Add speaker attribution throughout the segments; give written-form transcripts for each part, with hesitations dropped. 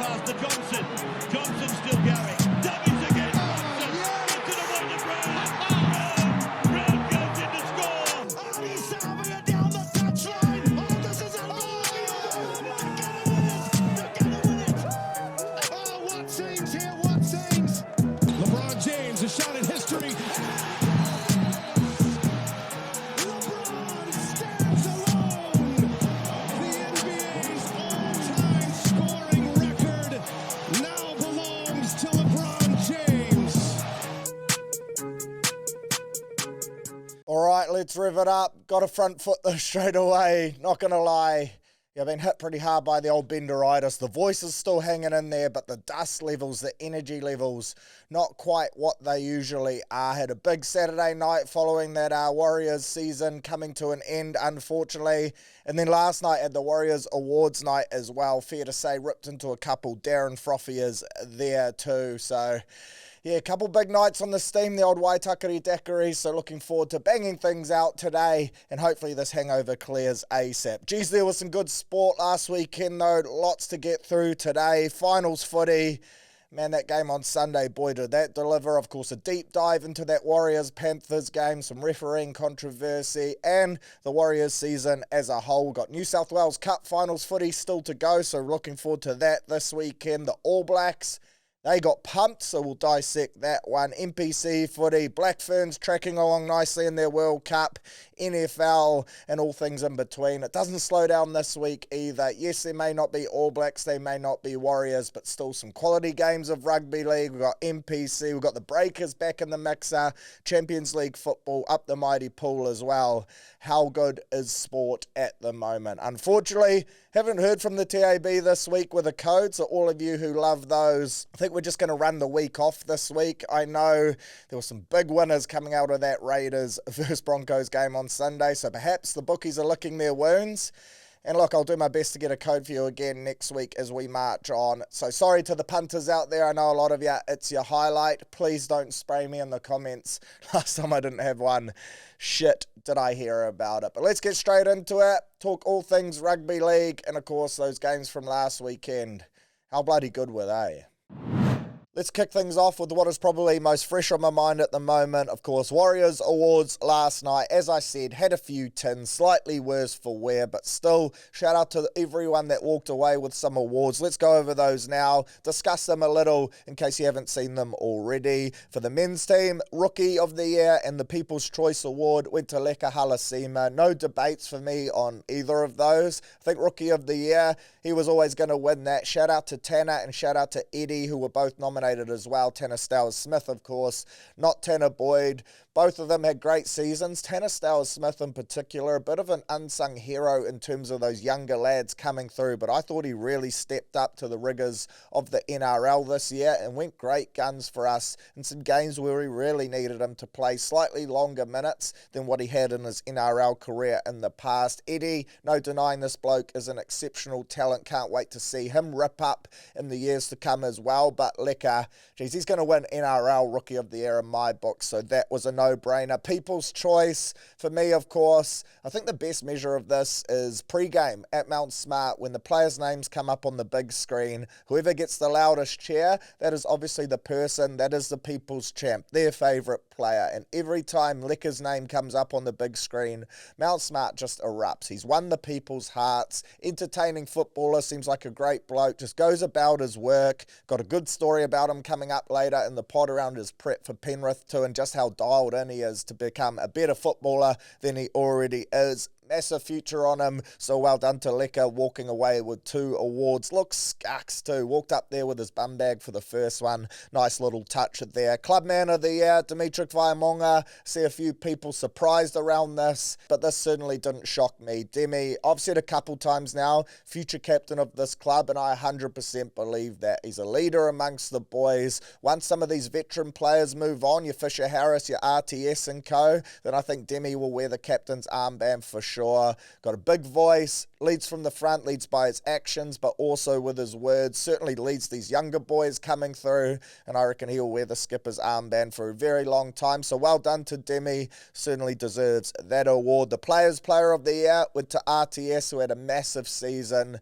Speaker 1: pass to Johnson. Johnson still going. Dummies again. Johnson. Into the way to Brown. Brown goes in to score.
Speaker 2: Ali Salvia down the touchline. Oh, this is unbelievable. They're gonna win it. Oh, what scenes here, what scenes. LeBron James, a shot at history. LeBron stands alone. The NBA's all-time scoring record now belongs to LeBron James.
Speaker 3: All right, let's rev it up. Got a front foot this straight away. Not going to lie. I've been hit pretty hard by the old benderitis. The voice is still hanging in there, but the dust levels, the energy levels, not quite what they usually are. Had a big Saturday night following that Warriors season coming to an end, unfortunately. And then last night at the Warriors Awards night as well, fair to say, ripped into a couple. Darren Frothiers there too, so... yeah, a couple big nights on the steam, the old Waitakere daiquiri, so looking forward to banging things out today, and hopefully this hangover clears ASAP. Geez, there was some good sport last weekend though, lots to get through today. Finals footy, man, that game on Sunday, boy did that deliver. Of course, a deep dive into that Warriors-Panthers game, some refereeing controversy, and the Warriors season as a whole. Got New South Wales Cup Finals footy still to go, so looking forward to that this weekend. The All Blacks, they got pumped, so we'll dissect that one. NPC footy, Black Ferns tracking along nicely in their World Cup, NFL, and all things in between. It doesn't slow down this week either. Yes, there may not be All Blacks, they may not be Warriors, but still some quality games of Rugby League. We've got NPC, we've got the Breakers back in the mixer, Champions League football up the mighty pool as well. How good is sport at the moment? Unfortunately, haven't heard from the TAB this week with a code, so all of you who love those, I think we're just going to run the week off this week. I know there were some big winners coming out of that Raiders versus Broncos game on Sunday, so perhaps the bookies are licking their wounds. And look, I'll do my best to get a code for you again next week as we march on. So sorry to the punters out there. I know a lot of you, it's your highlight. Please don't spray me in the comments. Last time I didn't have one. Shit, did I hear about it. But let's get straight into it. Talk all things rugby league and, of course, those games from last weekend. How bloody good were they? Let's kick things off with what is probably most fresh on my mind at the moment. Of course, Warriors Awards last night. As I said, had a few tins, slightly worse for wear, but still, shout out to everyone that walked away with some awards. Let's go over those now, discuss them a little in case you haven't seen them already. For the men's team, Rookie of the Year and the People's Choice Award went to Leka Halasima. No debates for me on either of those. I think Rookie of the Year, he was always going to win that. Shout out to Tanner and shout out to Eddie, who were both nominated as well. Tanner Stowers-Smith, of course, not Tanner Boyd. Both of them had great seasons. Tanner Stowers-Smith in particular, a bit of an unsung hero in terms of those younger lads coming through, but I thought he really stepped up to the rigours of the NRL this year and went great guns for us in some games where we really needed him to play slightly longer minutes than what he had in his NRL career in the past. Eddie, no denying this bloke is an exceptional talent. Can't wait to see him rip up in the years to come as well, but Leka, geez, he's going to win NRL Rookie of the Year in my book, so that was a no-brainer. People's Choice, for me, of course, I think the best measure of this is pre-game at Mt Smart when the players' names come up on the big screen. Whoever gets the loudest cheer, that is obviously the person, that is the people's champ, their favourite player. And every time Leka's name comes up on the big screen, Mt Smart just erupts. He's won the people's hearts, entertaining footballer, seems like a great bloke, just goes about his work, got a good story about him coming up later in the pod around his prep for Penrith too, and just how dialed in he is to become a better footballer than he already is. Massive future on him, so well done to Leka, walking away with 2 awards. Looks scucks too, walked up there with his bum bag for the first one. Nice little touch there. Clubman of the Year, Dimitri Vaiamonga. See a few people surprised around this, but this certainly didn't shock me. Demi, I've said a couple times now, future captain of this club, and I 100% believe that. He's a leader amongst the boys. Once some of these veteran players move on, your Fisher Harris, your RTS and co, then I think Demi will wear the captain's armband for sure. Got a big voice, leads from the front, leads by his actions, but also with his words. Certainly leads these younger boys coming through, and I reckon he'll wear the skipper's armband for a very long time. So well done to Demi, certainly deserves that award. The Players' Player of the Year went to RTS, who had a massive season.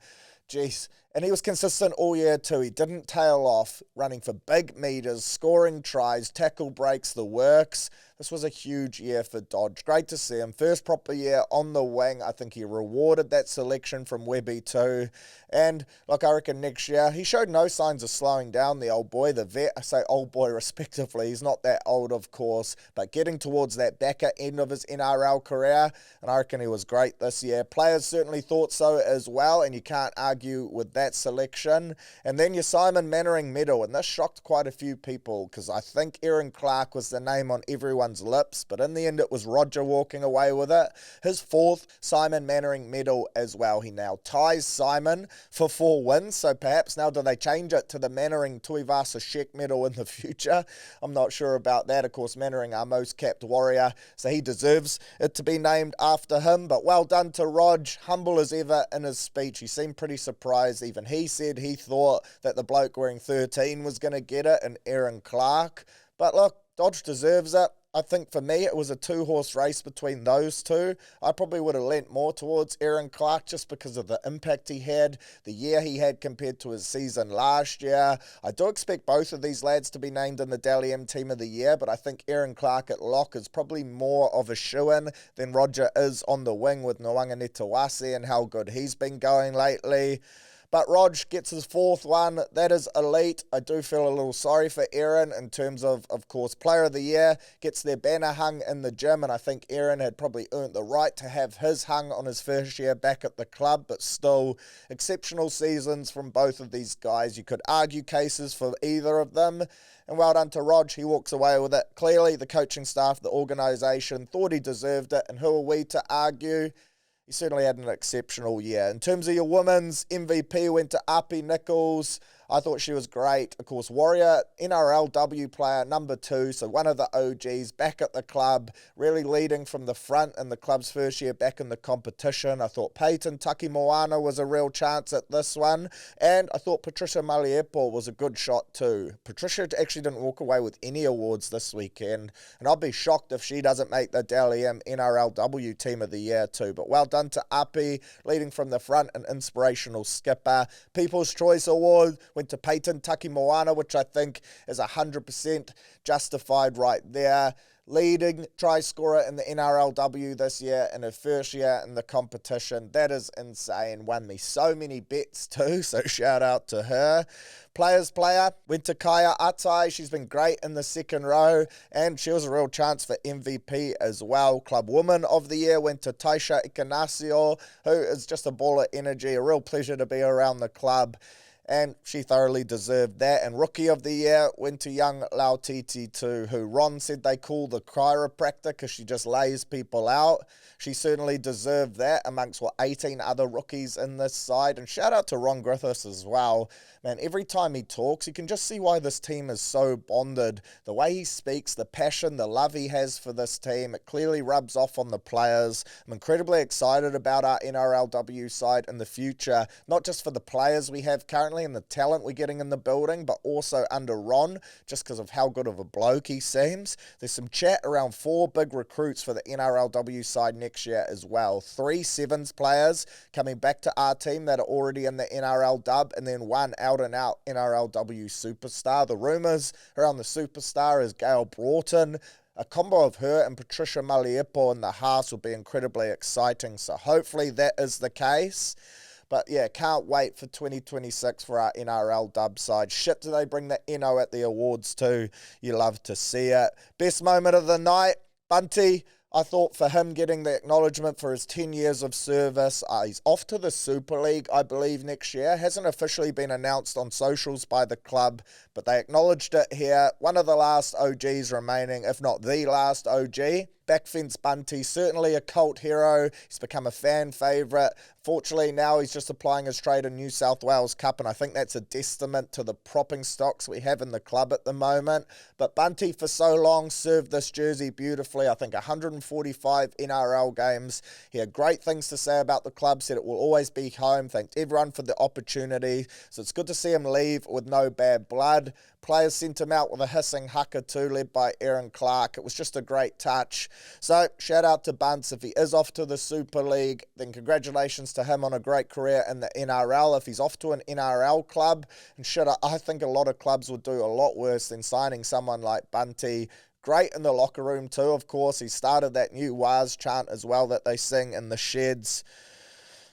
Speaker 3: Jeez, And he was consistent all year too. He didn't tail off, running for big meters, scoring tries, tackle breaks, the works. This was a huge year for Dodge. Great to see him. First proper year on the wing. I think he rewarded that selection from Webby too. And look, I reckon next year, he showed no signs of slowing down, the old boy, the vet. I say old boy respectively. He's not that old, of course, but getting towards that backer end of his NRL career. And I reckon he was great this year. Players certainly thought so as well, and you can't argue with that selection. And then your Simon Mannering medal, and this shocked quite a few people because I think Aaron Clark was the name on everyone's lips, but in the end it was Roger walking away with it. His 4th Simon Mannering medal as well. He now ties Simon for 4 wins, so perhaps now do they change it to the Mannering Tuivasa Sheck medal in the future? I'm not sure about that. Of course, Mannering, our most capped warrior, so he deserves it to be named after him, but well done to Rog, humble as ever in his speech. He seemed pretty surprised. Even he said he thought that the bloke wearing 13 was going to get it, and Aaron Clark. But look, Dodge deserves it. I think for me, it was a 2-horse race between those two. I probably would have lent more towards Aaron Clark just because of the impact he had, the year he had compared to his season last year. I do expect both of these lads to be named in the Dally M Team of the Year, but I think Aaron Clark at lock is probably more of a shoo-in than Roger is on the wing with Nwanganetawase and how good he's been going lately. But Rog gets his 4th one. That is elite. I do feel a little sorry for Aaron in terms of course, Player of the Year. Gets their banner hung in the gym, and I think Aaron had probably earned the right to have his hung on his first year back at the club, but still, exceptional seasons from both of these guys. You could argue cases for either of them. And well done to Rog. He walks away with it. Clearly, the coaching staff, the organisation, thought he deserved it, and who are we to argue? He certainly had an exceptional year. In terms of your women's MVP, went to Api Nichols. I thought she was great. Of course, Warrior, NRLW player, number 2, so one of the OGs, back at the club, really leading from the front in the club's first year back in the competition. I thought Peyton Takimoana was a real chance at this one, and I thought Patricia Maliepo was a good shot too. Patricia actually didn't walk away with any awards this weekend, and I'll be shocked if she doesn't make the Dally M NRLW Team of the Year too. But well done to Api, leading from the front, an inspirational skipper. People's Choice Award went to Peyton Takimoana, which I think is 100% justified right there. Leading try scorer in the NRLW this year in her first year in the competition. That is insane. Won me so many bets too, so shout out to her. Players player went to Kaya Atai. She's been great in the second row, and she was a real chance for MVP as well. Club Woman of the Year went to Taisha Ikanasio, who is just a ball of energy. A real pleasure to be around the club, and she thoroughly deserved that. And Rookie of the Year went to young Lautiti too, who Ron said they call the chiropractor because she just lays people out. She certainly deserved that amongst, 18 other rookies in this side. And shout out to Ron Griffiths as well. Man, every time he talks, you can just see why this team is so bonded. The way he speaks, the passion, the love he has for this team, it clearly rubs off on the players. I'm incredibly excited about our NRLW side in the future, not just for the players we have currently and the talent we're getting in the building, but also under Ron, just because of how good of a bloke he seems. There's some chat around 4 big recruits for the NRLW side next year as well. 3 Sevens players coming back to our team that are already in the NRL dub, and then 1 out-and-out NRLW superstar. The rumours around the superstar is Gail Broughton. A combo of her and Patricia Maliepo in the halves will be incredibly exciting, so hopefully that is the case. But yeah, can't wait for 2026 for our NRL dub side. Shit, do they bring the NO at the awards too? You love to see it. Best moment of the night, Bunty. I thought for him getting the acknowledgement for his 10 years of service, he's off to the Super League, I believe, next year. Hasn't officially been announced on socials by the club, but they acknowledged it here. One of the last OGs remaining, if not the last OG. Backfence Bunty, certainly a cult hero. He's become a fan favourite. Fortunately, now he's just applying his trade in New South Wales Cup, and I think that's a testament to the propping stocks we have in the club at the moment. But Bunty, for so long, served this jersey beautifully. I think 145 NRL games. He had great things to say about the club, said it will always be home, thanked everyone for the opportunity. So it's good to see him leave with no bad blood. Players sent him out with a hissing haka too, led by Aaron Clark. It was just a great touch. So shout out to Bunce. If he is off to the Super League, then congratulations to him on a great career in the NRL. If he's off to an NRL club, and shit, I think a lot of clubs would do a lot worse than signing someone like Bunty. Great in the locker room too, of course. He started that new Waz chant as well that they sing in the sheds.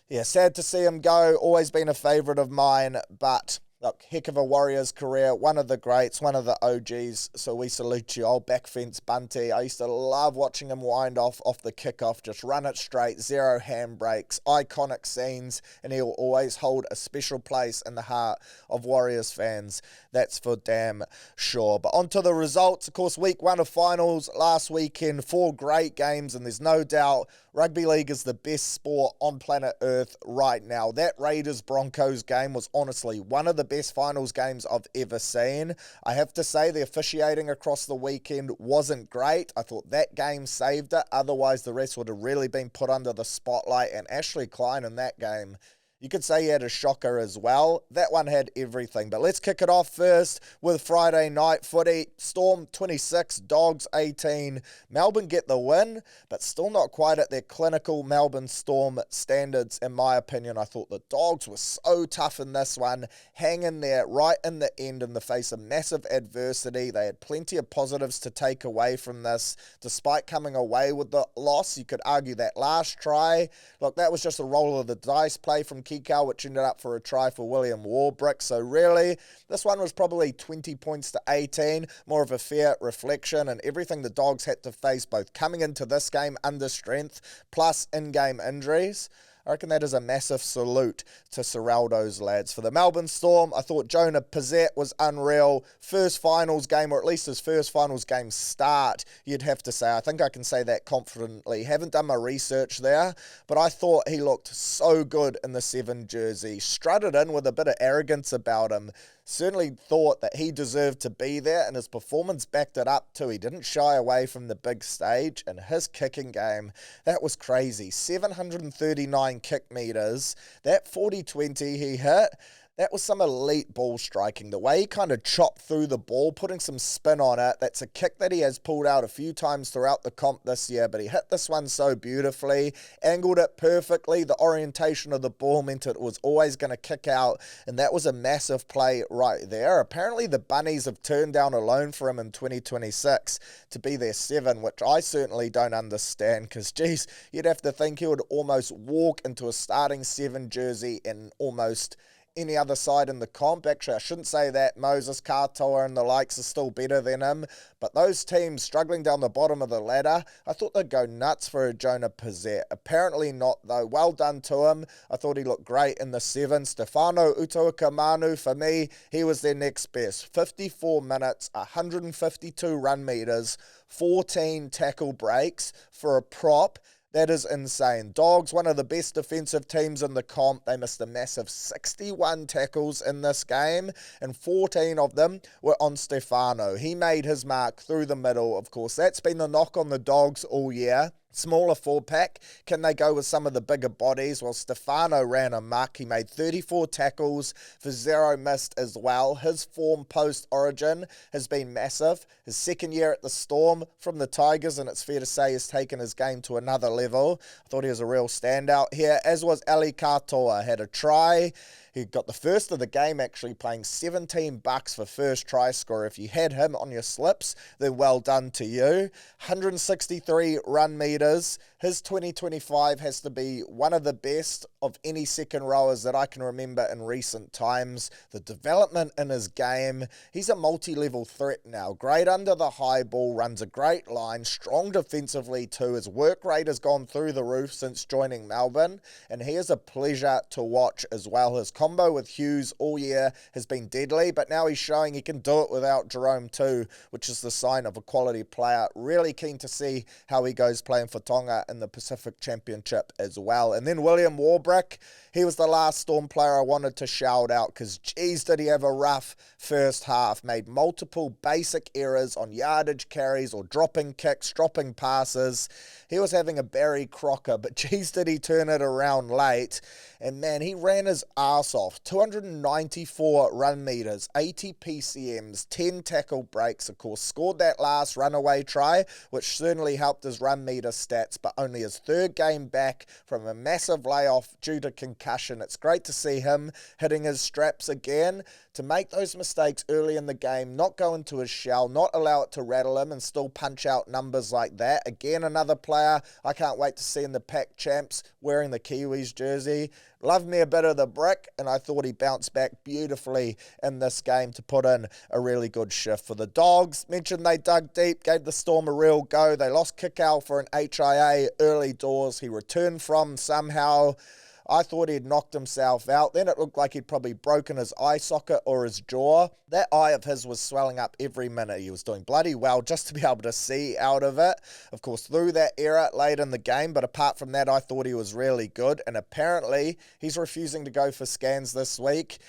Speaker 3: Yeah, sad to see him go. Always been a favourite of mine, but look, heck of a Warriors career. One of the greats, one of the OGs. So we salute you, old back fence Bunty. I used to love watching him wind off the kickoff, just run it straight, zero handbrakes, iconic scenes, and he'll always hold a special place in the heart of Warriors fans. That's for damn sure. But on to the results. Of course, week 1 of finals last weekend. 4 great games, and there's no doubt rugby league is the best sport on planet Earth right now. That Raiders-Broncos game was honestly one of the best finals games I've ever seen. I have to say the officiating across the weekend wasn't great. I thought that game saved it. Otherwise, the rest would have really been put under the spotlight. And Ashley Klein in that game, you could say he had a shocker as well. That one had everything. But let's kick it off first with Friday night footy. Storm 26, Dogs 18. Melbourne get the win, but still not quite at their clinical Melbourne Storm standards, in my opinion. I thought the Dogs were so tough in this one, hanging there right in the end in the face of massive adversity. They had plenty of positives to take away from this, despite coming away with the loss. You could argue that last try, look, that was just a roll of the dice play from Kikau, which ended up for a try for William Warbrick. So really, this one was probably 20 points to 18, more of a fair reflection, and everything the Dogs had to face both coming into this game under strength, plus in-game injuries. I reckon that is a massive salute to Serraldo's lads. For the Melbourne Storm, I thought Jonah Pizzette was unreal. First finals game, or at least his first finals game start, you'd have to say. I think I can say that confidently. Haven't done my research there, but I thought he looked so good in the 7 jersey. Strutted in with a bit of arrogance about him. Certainly thought that he deserved to be there, and his performance backed it up too. He didn't shy away from the big stage, and his kicking game, that was crazy. 739 kick meters. That 40-20 he hit, that was some elite ball striking. The way he kind of chopped through the ball, putting some spin on it. That's a kick that he has pulled out a few times throughout the comp this year, but he hit this one so beautifully, angled it perfectly. The orientation of the ball meant it was always going to kick out, and that was a massive play right there. Apparently the Bunnies have turned down a loan for him in 2026 to be their 7, which I certainly don't understand, because geez, you'd have to think he would almost walk into a starting 7 jersey and almost any other side in the comp. Actually, I shouldn't say that. Moses, Katoa and the likes are still better than him. But those teams struggling down the bottom of the ladder, I thought they'd go nuts for a Jonah Pizzette. Apparently not, though. Well done to him. I thought he looked great in the 7. Stefano Utoikamanu, for me, he was their next best. 54 minutes, 152 run meters, 14 tackle breaks for a prop. That is insane. Dogs, one of the best defensive teams in the comp. They missed a massive 61 tackles in this game, and 14 of them were on Stefano. He made his mark through the middle, of course. That's been the knock on the Dogs all year. Smaller 4-pack, can they go with some of the bigger bodies? Well, Stefano ran amok. He made 34 tackles for 0 missed as well. His form post-Origin has been massive. His second year at the Storm from the Tigers, and it's fair to say has taken his game to another level. I thought he was a real standout here, as was Ali Katoa. Had a try. He got the first of the game, actually paying $17 for first try scorer. If you had him on your slips, then well done to you. 163 run meters. His 2025 has to be one of the best of any second rowers that I can remember in recent times. The development in his game, he's a multi-level threat now. Great under the high ball, runs a great line, strong defensively too. His work rate has gone through the roof since joining Melbourne, and he is a pleasure to watch as well. His combo with Hughes all year has been deadly, but now he's showing he can do it without Jerome too, which is the sign of a quality player. Really keen to see how he goes playing for Tonga in the Pacific Championship as well. And then William Warbrick, he was the last Storm player I wanted to shout out because, geez, did he have a rough first half. Made multiple basic errors on yardage carries or dropping kicks, dropping passes. He was having a Barry Crocker, but geez, did he turn it around late. And man, he ran his arse off. 294 run meters, 80 PCMs, 10 tackle breaks, of course. Scored that last runaway try, which certainly helped his run meter stats, but only his third game back from a massive layoff due to concussion. It's great to see him hitting his straps again. To make those mistakes early in the game, not go into his shell, not allow it to rattle him and still punch out numbers like that. Again, another player I can't wait to see in the Pac Champs wearing the Kiwis jersey. Love me a bit of the brick, and I thought he bounced back beautifully in this game to put in a really good shift for the Dogs. Mentioned they dug deep, gave the Storm a real go. They lost Kickow for an HIA early doors. He returned from somehow. I thought he'd knocked himself out. Then it looked like he'd probably broken his eye socket or his jaw. That eye of his was swelling up every minute. He was doing bloody well just to be able to see out of it. Of course, through that error late in the game, but apart from that, I thought he was really good. And apparently, he's refusing to go for scans this week,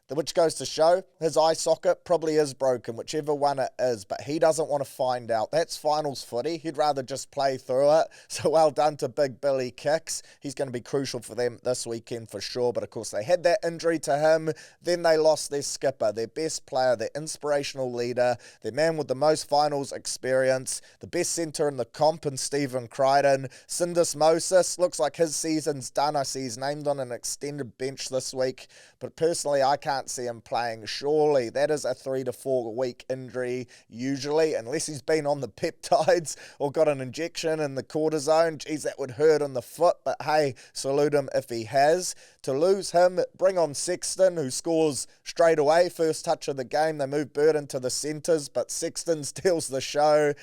Speaker 3: which goes to show his eye socket probably is broken, whichever one it is, but he doesn't want to find out. That's finals footy. He'd rather just play through it. So well done to Big Billy Kicks. He's going to be crucial for them this weekend for sure, but of course they had that injury to him. Then they lost their skipper, their best player, their inspirational leader, their man with the most finals experience, the best centre in the comp in Stephen Crichton. Sindis Moses, looks like his season's done. I see he's named on an extended bench this week, but personally I can't see him playing. Surely that is a 3 to 4 week injury usually, unless he's been on the peptides or got an injection in the cortisone. Geez, that would hurt on the foot, but hey, salute him if he has. To lose him, bring on Sexton, who scores straight away, first touch of the game. They move Burton to the centres, but Sexton steals the show.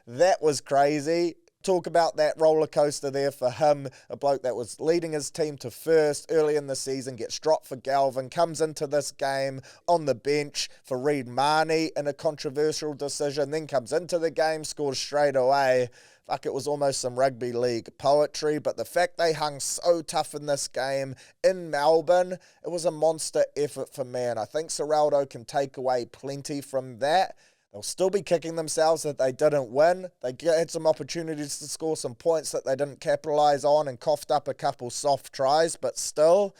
Speaker 3: That was crazy. Talk about that roller coaster there for him. A bloke that was leading his team to first early in the season gets dropped for Galvin, comes into this game on the bench for Reid Marnie in a controversial decision, then comes into the game, scores straight away. Fuck, it was almost some rugby league poetry, but the fact they hung so tough in this game in Melbourne, it was a monster effort for man. I think Serraldo can take away plenty from that. They'll still be kicking themselves that they didn't win. They had some opportunities to score some points that they didn't capitalise on and coughed up a couple soft tries, but still,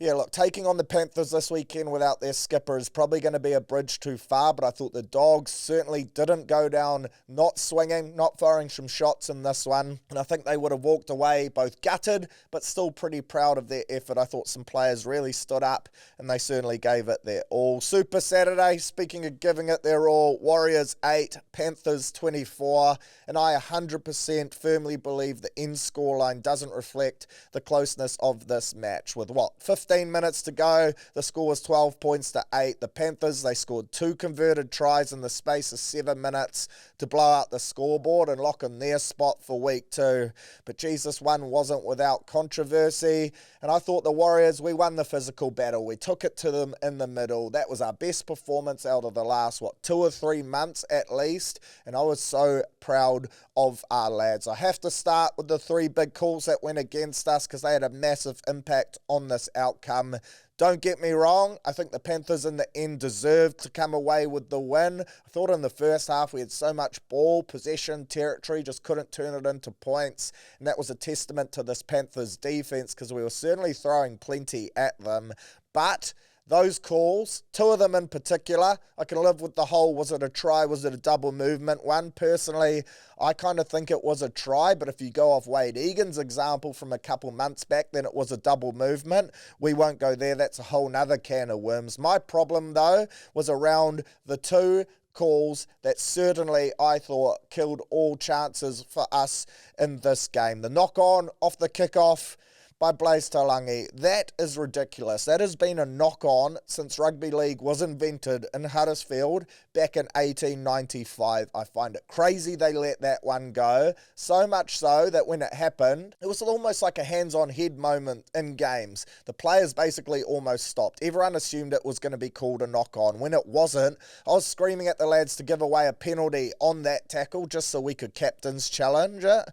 Speaker 3: yeah, look, taking on the Panthers this weekend without their skipper is probably going to be a bridge too far, but I thought the Dogs certainly didn't go down not swinging, not firing some shots in this one, and I think they would have walked away both gutted, but still pretty proud of their effort. I thought some players really stood up, and they certainly gave it their all. Super Saturday, speaking of giving it their all, Warriors 8, Panthers 24, and I 100% firmly believe the end scoreline doesn't reflect the closeness of this match. With what, 15 minutes to go, the score was 12 points to 8. The Panthers, they scored 2 converted tries in the space of 7 minutes to blow out the scoreboard and lock in their spot for week 2. But geez, this one wasn't without controversy, and I thought the Warriors, we won the physical battle. We took it to them in the middle. That was our best performance out of the last, 2 or 3 months at least, and I was so proud of our lads. I have to start with the 3 big calls that went against us because they had a massive impact on this outcome. Don't get me wrong, I think the Panthers in the end deserved to come away with the win. I thought in the first half we had so much ball, possession, territory, just couldn't turn it into points. And that was a testament to this Panthers defense because we were certainly throwing plenty at them. But those calls, 2 of them in particular, I can live with the whole, was it a try, was it a double movement one? Personally, I kind of think it was a try, but if you go off Wade Egan's example from a couple months back, then it was a double movement. We won't go there, that's a whole nother can of worms. My problem, though, was around the 2 calls that certainly I thought killed all chances for us in this game. The knock-on off the kickoff by Blaise Talangi. That is ridiculous. That has been a knock-on since rugby league was invented in Huddersfield back in 1895. I find it crazy they let that one go. So much so that when it happened, it was almost like a hands-on head moment in games. The players basically almost stopped. Everyone assumed it was going to be called a knock-on. When it wasn't, I was screaming at the lads to give away a penalty on that tackle just so we could captain's challenge it.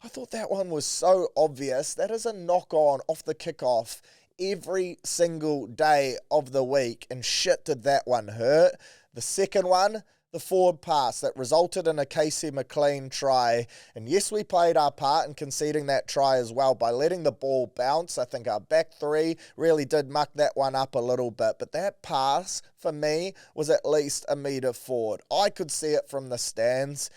Speaker 3: I thought that one was so obvious. That is a knock-on off the kickoff every single day of the week, and shit did that one hurt. The second one, the forward pass that resulted in a Casey McLean try. And yes, we played our part in conceding that try as well by letting the ball bounce. I think our back three really did muck that one up a little bit. But that pass, for me, was at least a metre forward. I could see it from the stands.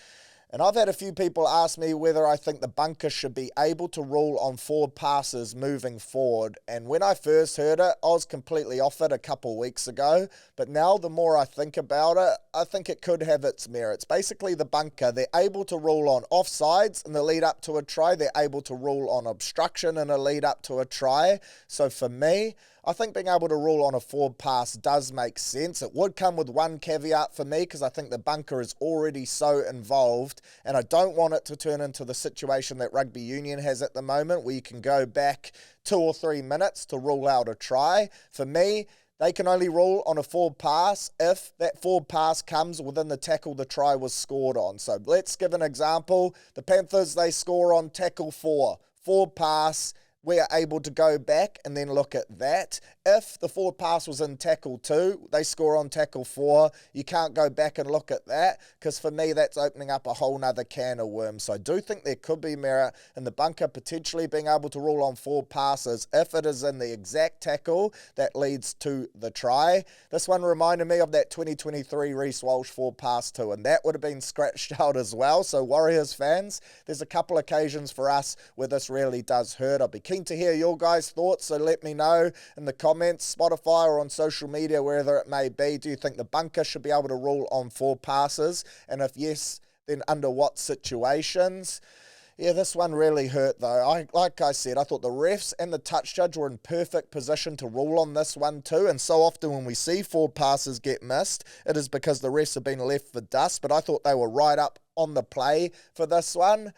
Speaker 3: And I've had a few people ask me whether I think the bunker should be able to rule on forward passes moving forward. And when I first heard it, I was completely off it a couple weeks ago. But now the more I think about it, I think it could have its merits. Basically, the bunker, they're able to rule on offsides in the lead up to a try. They're able to rule on obstruction in a lead up to a try. So for me, I think being able to rule on a forward pass does make sense. It would come with one caveat for me, because I think the bunker is already so involved, and I don't want it to turn into the situation that rugby union has at the moment, where you can go back 2 or 3 minutes to rule out a try. For me, they can only rule on a forward pass if that forward pass comes within the tackle the try was scored on. So let's give an example. The Panthers, they score on tackle 4. Forward pass, we are able to go back and then look at that. If the forward pass was in tackle 2, they score on tackle 4. You can't go back and look at that, because for me, that's opening up a whole nother can of worms. So I do think there could be merit in the bunker potentially being able to rule on forward passes if it is in the exact tackle that leads to the try. This one reminded me of that 2023 Reece Walsh forward pass too, and that would have been scratched out as well. So Warriors fans, there's a couple occasions for us where this really does hurt. I'll be keen to hear your guys' thoughts, so let me know in the comments, Spotify or on social media, wherever it may be. Do you think the bunker should be able to rule on forward passes? And if yes, then under what situations? Yeah, this one really hurt though. Like I said, I thought the refs and the touch judge were in perfect position to rule on this one too. And so often when we see forward passes get missed, it is because the refs have been left for dust. But I thought they were right up on the play for this one.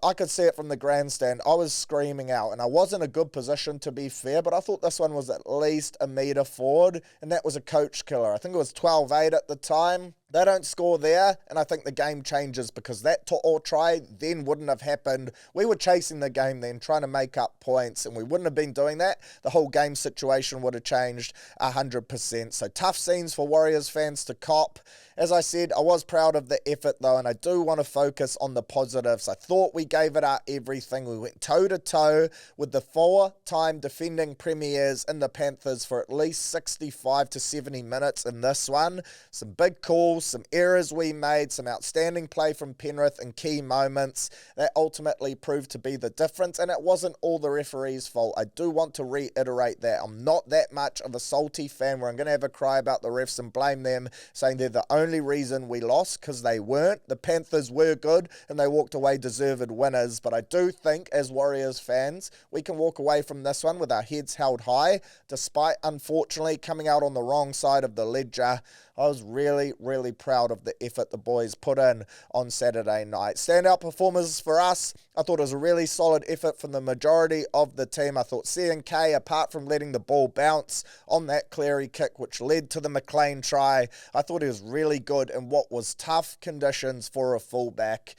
Speaker 3: I could see it from the grandstand. I was screaming out, and I was in a good position to be fair, but I thought this one was at least a metre forward, and that was a coach killer. I think it was 12-8 at the time. They don't score there, and I think the game changes, because that try then wouldn't have happened. We were chasing the game then, trying to make up points, and we wouldn't have been doing that. The whole game situation would have changed 100%. So tough scenes for Warriors fans to cop. As I said, I was proud of the effort though, and I do want to focus on the positives. I thought we gave it our everything. We went toe-to-toe with the 4-time defending premiers in the Panthers for at least 65 to 70 minutes in this one. Some big calls, some errors we made, some outstanding play from Penrith in key moments that ultimately proved to be the difference, and it wasn't all the referee's fault. I do want to reiterate that. I'm not that much of a salty fan where I'm going to have a cry about the refs and blame them, saying they're the only reason we lost, because they weren't. The Panthers were good, and they walked away deserved winners, but I do think as Warriors fans, we can walk away from this one with our heads held high, despite unfortunately coming out on the wrong side of the ledger. I was really, really proud of the effort the boys put in on Saturday night. Standout performers for us, I thought it was a really solid effort from the majority of the team. I thought C&K, apart from letting the ball bounce on that Cleary kick, which led to the McLean try, I thought he was really good in what was tough conditions for a fullback.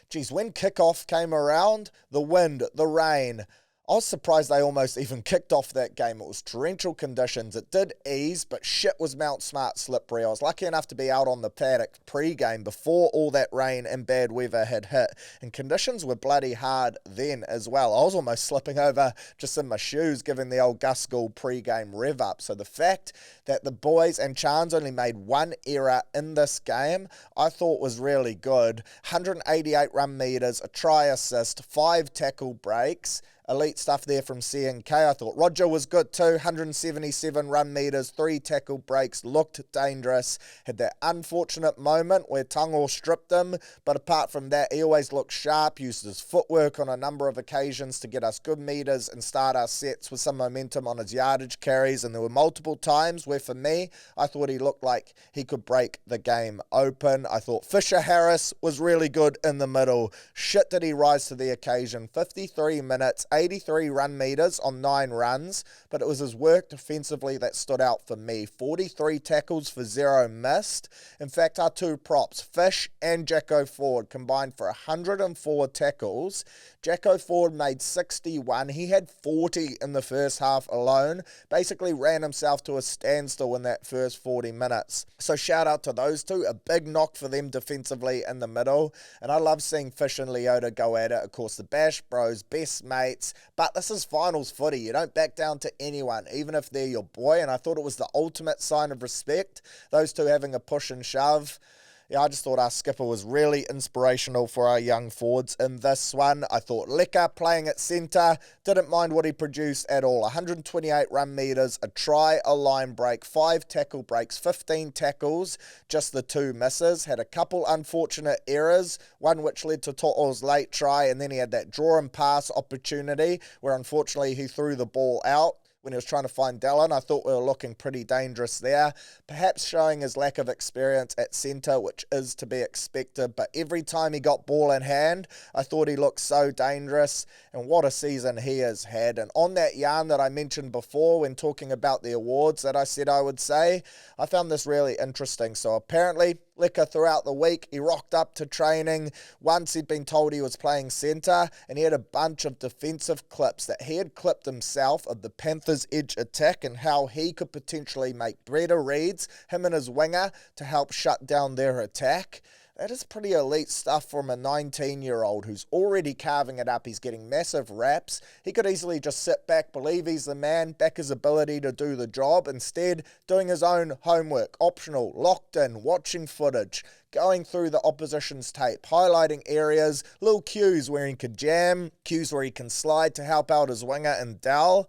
Speaker 3: Geez, when kickoff came around, the wind, the rain, I was surprised they almost even kicked off that game. It was torrential conditions. It did ease, but shit was Mount Smart slippery. I was lucky enough to be out on the paddock pre-game before all that rain and bad weather had hit. And conditions were bloody hard then as well. I was almost slipping over just in my shoes, giving the old Gus Gould pre-game rev up. So the fact that the boys and Chance only made one error in this game, I thought was really good. 188 run meters, a try assist, 5 tackle breaks. Elite stuff there from C&K. I thought Roger was good too. 177 run meters, 3 tackle breaks, looked dangerous. Had that unfortunate moment where Tangor stripped him, but apart from that, he always looked sharp, used his footwork on a number of occasions to get us good meters and start our sets with some momentum on his yardage carries, and there were multiple times where for me, I thought he looked like he could break the game open. I thought Fisher Harris was really good in the middle. Shit did he rise to the occasion. 53 minutes, 83 run meters on 9 runs, but it was his work defensively that stood out for me. 43 tackles for 0 missed. In fact, our two props, Fish and Jacko Ford, combined for 104 tackles. Jacko Ford made 61. He had 40 in the first half alone. Basically ran himself to a standstill in that first 40 minutes. So shout out to those two. A big knock for them defensively in the middle. And I love seeing Fish and Leota go at it. Of course, the Bash Bros, best mates. But this is finals footy. You don't back down to anyone, even if they're your boy. And I thought it was the ultimate sign of respect. Those two having a push and shove. Yeah, I just thought our skipper was really inspirational for our young forwards in this one. I thought Licker playing at centre, didn't mind what he produced at all. 128 run meters, a try, a line break, 5 tackle breaks, 15 tackles, just the 2 misses. Had a couple unfortunate errors, one which led to To'o's late try, and then he had that draw and pass opportunity where unfortunately he threw the ball out when he was trying to find Dallin. I thought we were looking pretty dangerous there. Perhaps showing his lack of experience at centre, which is to be expected. But every time he got ball in hand, I thought he looked so dangerous. And what a season he has had. And on that yarn that I mentioned before when talking about the awards that I said I would say, I found this really interesting. So apparently, Licker throughout the week, he rocked up to training. Once he'd been told he was playing centre, and he had a bunch of defensive clips that he had clipped himself of the Panthers' edge attack and how he could potentially make better reads, him and his winger, to help shut down their attack. That is pretty elite stuff from a 19-year-old who's already carving it up. He's getting massive raps. He could easily just sit back, believe he's the man, back his ability to do the job. Instead, doing his own homework, optional, locked in, watching footage, going through the opposition's tape, highlighting areas, little cues where he could jam, cues where he can slide to help out his winger and Dal.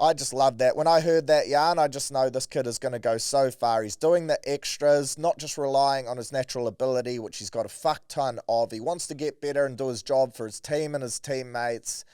Speaker 3: I just love that. When I heard that yarn, I just know this kid is going to go so far. He's doing the extras, not just relying on his natural ability, which he's got a fuck ton of. He wants to get better and do his job for his team and his teammates.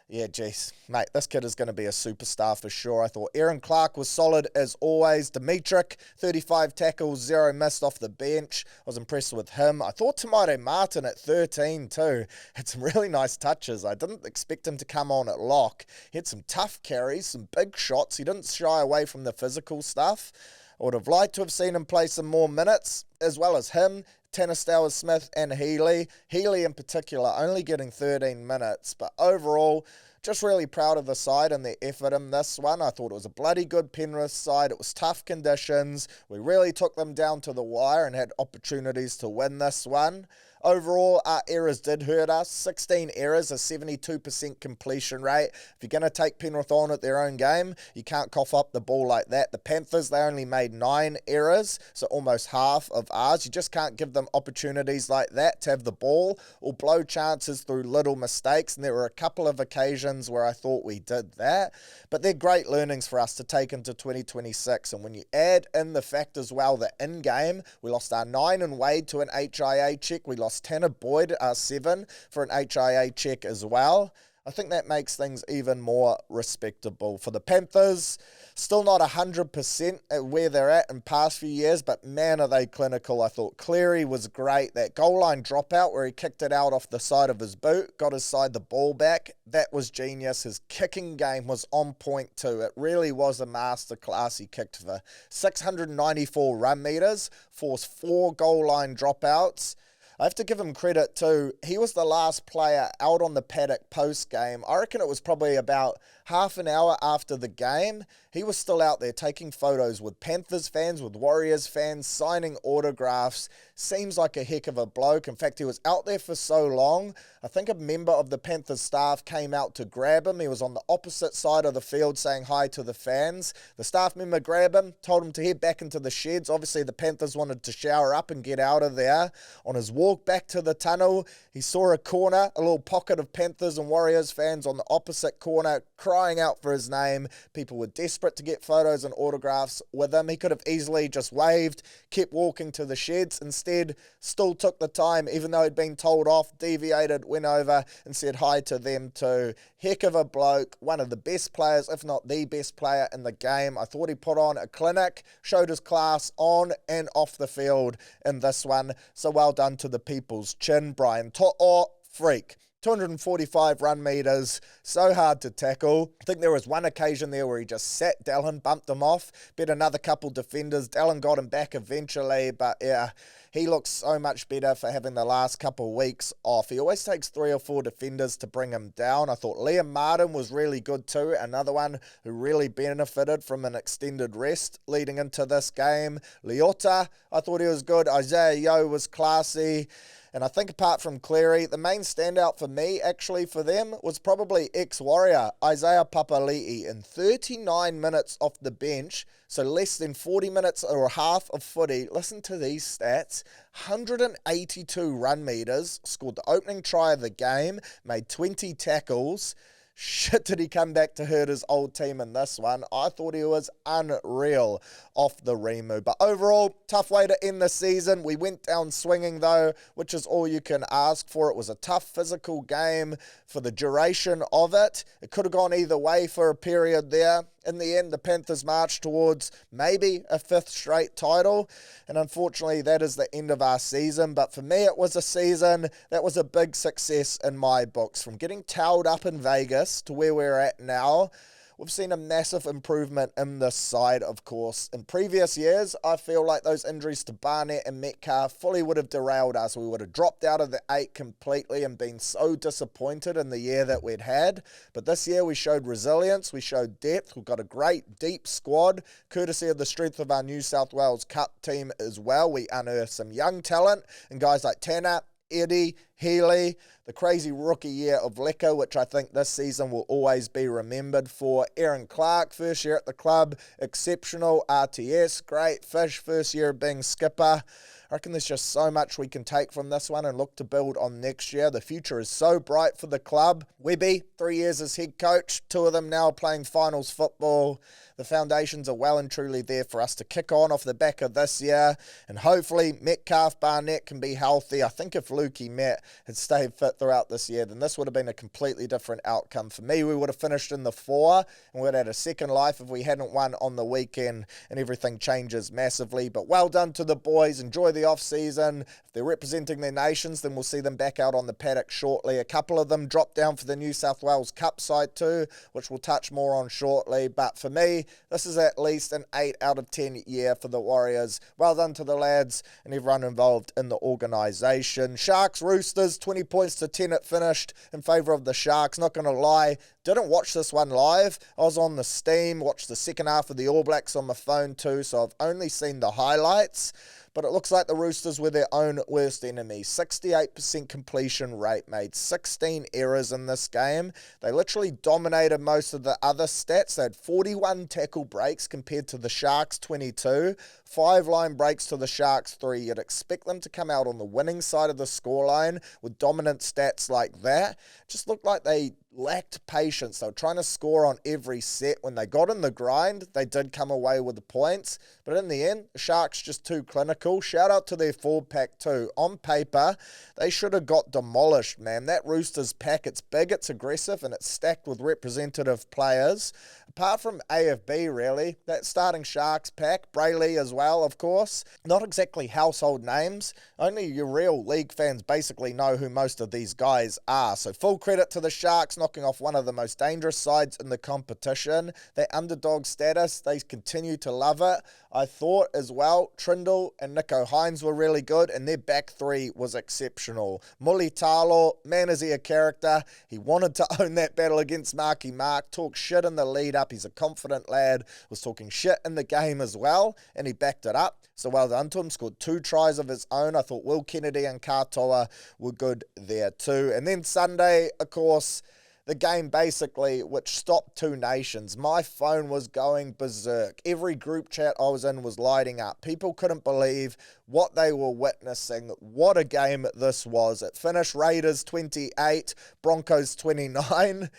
Speaker 3: Yeah, geez, mate, this kid is going to be a superstar for sure. I thought Aaron Clark was solid as always. Dimitrik, 35 tackles, 0 missed off the bench. I was impressed with him. I thought Tamaire Martin at 13 too. Had some really nice touches. I didn't expect him to come on at lock. He had some tough carries, some big shots. He didn't shy away from the physical stuff. I would have liked to have seen him play some more minutes, as well as him, Tanner Smith and Healy. Healy in particular only getting 13 minutes, but overall, just really proud of the side and their effort in this one. I thought it was a bloody good Penrith side. It was tough conditions. We really took them down to the wire and had opportunities to win this one. Overall, our errors did hurt us. 16 errors, a 72% completion rate. If you're going to take Penrith on at their own game, you can't cough up the ball like that. The Panthers, they only made 9 errors, so almost half of ours. You just can't give them opportunities like that to have the ball or blow chances through little mistakes. And there were a couple of occasions where I thought we did that. But they're great learnings for us to take into 2026. And when you add in the fact as well that in-game, we lost our 9 in Wade to an HIA check. We lost Tanner Boyd, 7 for an HIA check as well. I think that makes things even more respectable. For the Panthers, still not 100% at where they're at in past few years, but man, are they clinical. I thought Cleary was great. That goal line dropout where he kicked it out off the side of his boot, got his side the ball back, that was genius. His kicking game was on point too. It really was a masterclass. He kicked for 694 run meters, forced 4 goal line dropouts. I have to give him credit too. He was the last player out on the paddock post-game. I reckon it was probably about half an hour after the game. He was still out there taking photos with Panthers fans, with Warriors fans, signing autographs. Seems like a heck of a bloke. In fact, he was out there for so long. I think a member of the Panthers staff came out to grab him. He was on the opposite side of the field saying hi to the fans. The staff member grabbed him, told him to head back into the sheds. Obviously, the Panthers wanted to shower up and get out of there. On his walk back to the tunnel, he saw a corner, a little pocket of Panthers and Warriors fans on the opposite corner crying out for his name. People were desperate to get photos and autographs with him. He could have easily just waved, kept walking to the sheds. Instead, still took the time, even though he'd been told off, deviated, went over and said hi to them too. Heck of a bloke, one of the best players, if not the best player in the game. I thought he put on a clinic, showed his class on and off the field in this one. So well done to the people's chin. Brian To'o, freak. 245 run meters, so hard to tackle. I think there was one occasion there where he just sat Dallin, bumped him off, beat another couple defenders. Dallin got him back eventually, but yeah, he looks so much better for having the last couple of weeks off. He always takes 3 or 4 defenders to bring him down. I thought Liam Martin was really good too, another one who really benefited from an extended rest leading into this game. Leota, I thought he was good. Isaiah Yeo was classy. And I think apart from Cleary, the main standout for me, actually, for them, was probably ex-Warrior Isaiah Papali'i in 39 minutes off the bench, so less than 40 minutes or half of footy. Listen to these stats. 182 run meters, scored the opening try of the game, made 20 tackles. Shit, did he come back to hurt his old team in this one. I thought he was unreal off the Remu. But overall, tough way to end the season. We went down swinging though, which is all you can ask for. It was a tough physical game for the duration of it. It could have gone either way for a period there. In the end, the Panthers marched towards maybe a 5th straight title, and unfortunately that is the end of our season. But for me, it was a season that was a big success in my books. From getting towed up in Vegas to where we're at now, we've seen a massive improvement in this side, of course. In previous years, I feel like those injuries to Barnett and Metcalf fully would have derailed us. We would have dropped out of the 8 completely and been so disappointed in the year that we'd had. But this year, we showed resilience, we showed depth. We've got a great, deep squad, courtesy of the strength of our New South Wales Cup team as well. We unearthed some young talent and guys like Tanner, Eddie, Healy, the crazy rookie year of Lecker, which I think this season will always be remembered for. Aaron Clark, first year at the club, exceptional. RTS, great. Fish, first year of being skipper. I reckon there's just so much we can take from this one and look to build on next year. The future is so bright for the club. Webby, 3 years as head coach, 2 of them now playing finals football. The foundations are well and truly there for us to kick on off the back of this year. And hopefully Metcalf, Barnett can be healthy. I think if Lukey Met had stayed fit throughout this year, then this would have been a completely different outcome. For me, we would have finished in the 4 and we'd have had a second life if we hadn't won on the weekend, and everything changes massively. But well done to the boys. Enjoy the off-season. If they're representing their nations, then we'll see them back out on the paddock shortly. A couple of them dropped down for the New South Wales Cup side too, which we'll touch more on shortly. But for me, this is at least an 8 out of 10 year for the Warriors. Well done to the lads and everyone involved in the organisation. Sharks, Roosters, 20 points to 10 it finished in favour of the Sharks. Not going to lie, didn't watch this one live. I was on the Steam, watched the second half of the All Blacks on my phone too, so I've only seen the highlights. But it looks like the Roosters were their own worst enemy. 68% completion rate, made 16 errors in this game. They literally dominated most of the other stats. They had 41 tackle breaks compared to the Sharks' 22. 5 line breaks to the Sharks' 3. You'd expect them to come out on the winning side of the scoreline with dominant stats like that. Just looked like they lacked patience. They were trying to score on every set. When they got in the grind, they did come away with the points. But in the end, the Sharks just too clinical. Shout out to their forward pack too. On paper, they should have got demolished, man. That Roosters pack, it's big, it's aggressive, and it's stacked with representative players. Apart from AFB, really, that starting Sharks pack, Brayley as well, of course. Not exactly household names. Only your real league fans basically know who most of these guys are. So full credit to the Sharks, knocking off one of the most dangerous sides in the competition. Their underdog status, they continue to love it. I thought as well, Trindle and Nico Hines were really good, and their back 3 was exceptional. Muli Talo, man, is he a character. He wanted to own that battle against Marky Mark, talk shit in the lead up. He's a confident lad, was talking shit in the game as well, and he backed it up. So well done to him, scored 2 tries of his own. I thought Will Kennedy and Katoa were good there too. And then Sunday, of course, the game basically which stopped 2 nations. My phone was going berserk. Every group chat I was in was lighting up. People couldn't believe what they were witnessing. What a game this was. It finished Raiders 28, Broncos 29.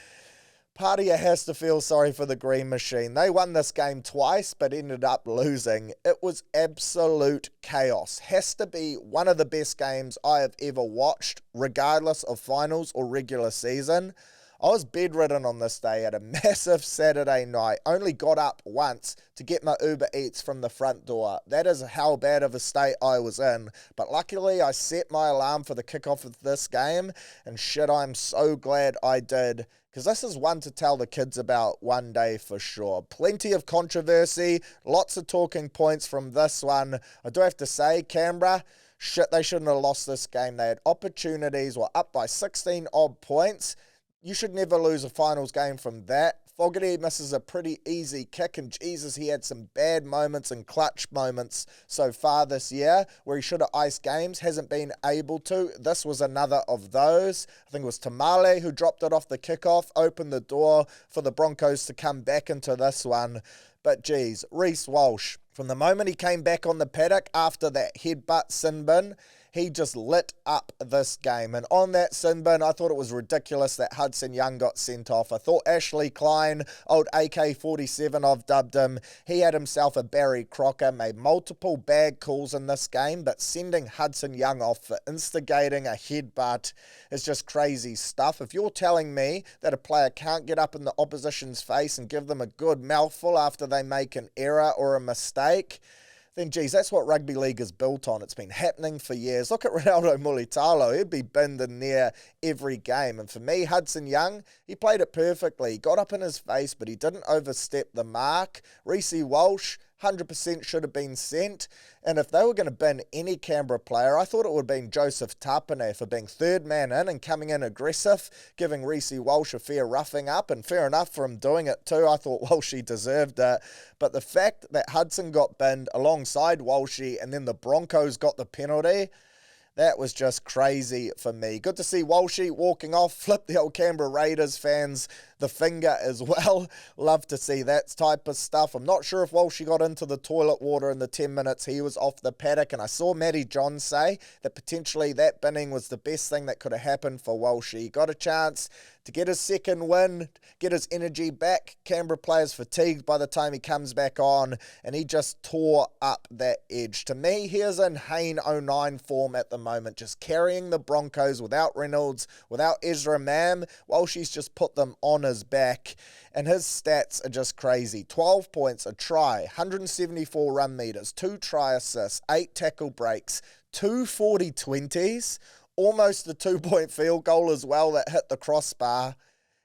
Speaker 3: Part of you has to feel sorry for the Green Machine. They won this game twice, but ended up losing. It was absolute chaos. Has to be one of the best games I have ever watched, regardless of finals or regular season. I was bedridden on this day at a massive Saturday night. Only got up once to get my Uber Eats from the front door. That is how bad of a state I was in. But luckily, I set my alarm for the kickoff of this game. And shit, I'm so glad I did. Because this is one to tell the kids about one day for sure. Plenty of controversy. Lots of talking points from this one. I do have to say, Canberra, shit, they shouldn't have lost this game. They had opportunities, were up by 16 odd points. You should never lose a finals game from that. Fogarty misses a pretty easy kick, and Jesus, he had some bad moments and clutch moments so far this year where he should have iced games, hasn't been able to. This was another of those. I think it was Tamale who dropped it off the kickoff, opened the door for the Broncos to come back into this one. But geez, Reece Walsh, from the moment he came back on the paddock after that headbutt sin bin, he just lit up this game. And on that sin bin, I thought it was ridiculous that Hudson Young got sent off. I thought Ashley Klein, old AK-47 I've dubbed him, he had himself a Barry Crocker, made multiple bad calls in this game, but sending Hudson Young off for instigating a headbutt is just crazy stuff. If you're telling me that a player can't get up in the opposition's face and give them a good mouthful after they make an error or a mistake, then geez, that's what rugby league is built on. It's been happening for years. Look at Ronaldo Mulitalo. He'd be binned in there every game. And for me, Hudson Young, he played it perfectly. He got up in his face, but he didn't overstep the mark. Reece Walsh, 100% should have been sent. And if they were going to bin any Canberra player, I thought it would have been Joseph Tapine for being third man in and coming in aggressive, giving Reece Walsh a fair roughing up, and fair enough for him doing it too. I thought Walshy deserved it. But the fact that Hudson got binned alongside Walshy and then the Broncos got the penalty, that was just crazy for me. Good to see Walshy walking off, flip the old Canberra Raiders fans the finger as well. Love to see that type of stuff. I'm not sure if Walshy got into the toilet water in the 10 minutes he was off the paddock, and I saw Matty John say that potentially that binning was the best thing that could have happened for Walshy. He got a chance to get his second win, get his energy back. Canberra players fatigued by the time he comes back on, and he just tore up that edge. To me, he is in Hayne 09 form at the moment, just carrying the Broncos without Reynolds, without Ezra Mam. Walshy's just put them on his back, and his stats are just crazy. 12 points, a try, 174 run meters, 2 try assists, 8 tackle breaks, 2 40-20s, almost the 2-point field goal as well that hit the crossbar.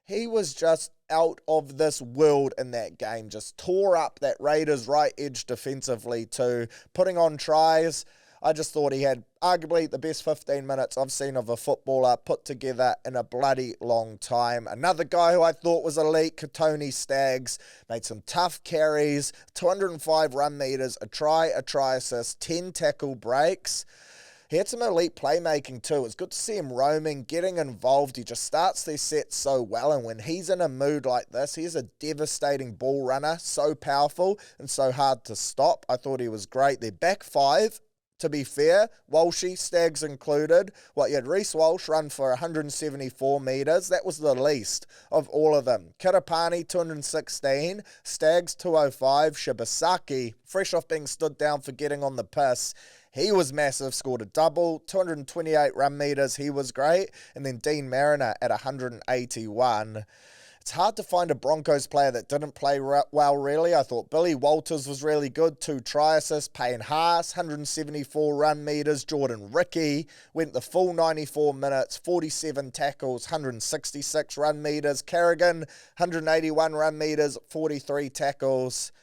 Speaker 3: He was just out of this world in that game, just tore up that Raiders right edge defensively too, putting on tries. I just thought he had arguably the best 15 minutes I've seen of a footballer put together in a bloody long time. Another guy who I thought was elite, Katoni Staggs, made some tough carries, 205 run meters, a try assist, 10 tackle breaks. He had some elite playmaking too. It's good to see him roaming, getting involved. He just starts their sets so well, and when he's in a mood like this, he's a devastating ball runner, so powerful and so hard to stop. I thought he was great. Their back five, to be fair, Walshy, Staggs included. You had Reece Walsh run for 174 metres. That was the least of all of them. Kirapani, 216. Staggs, 205. Shibasaki, fresh off being stood down for getting on the piss, he was massive, scored a double, 228 run meters, he was great. And then Dean Mariner at 181. It's hard to find a Broncos player that didn't play well, really. I thought Billy Walters was really good, 2 try assists. Payne Haas, 174 run meters. Jordan Ricky went the full 94 minutes, 47 tackles, 166 run meters. Carrigan, 181 run meters, 43 tackles.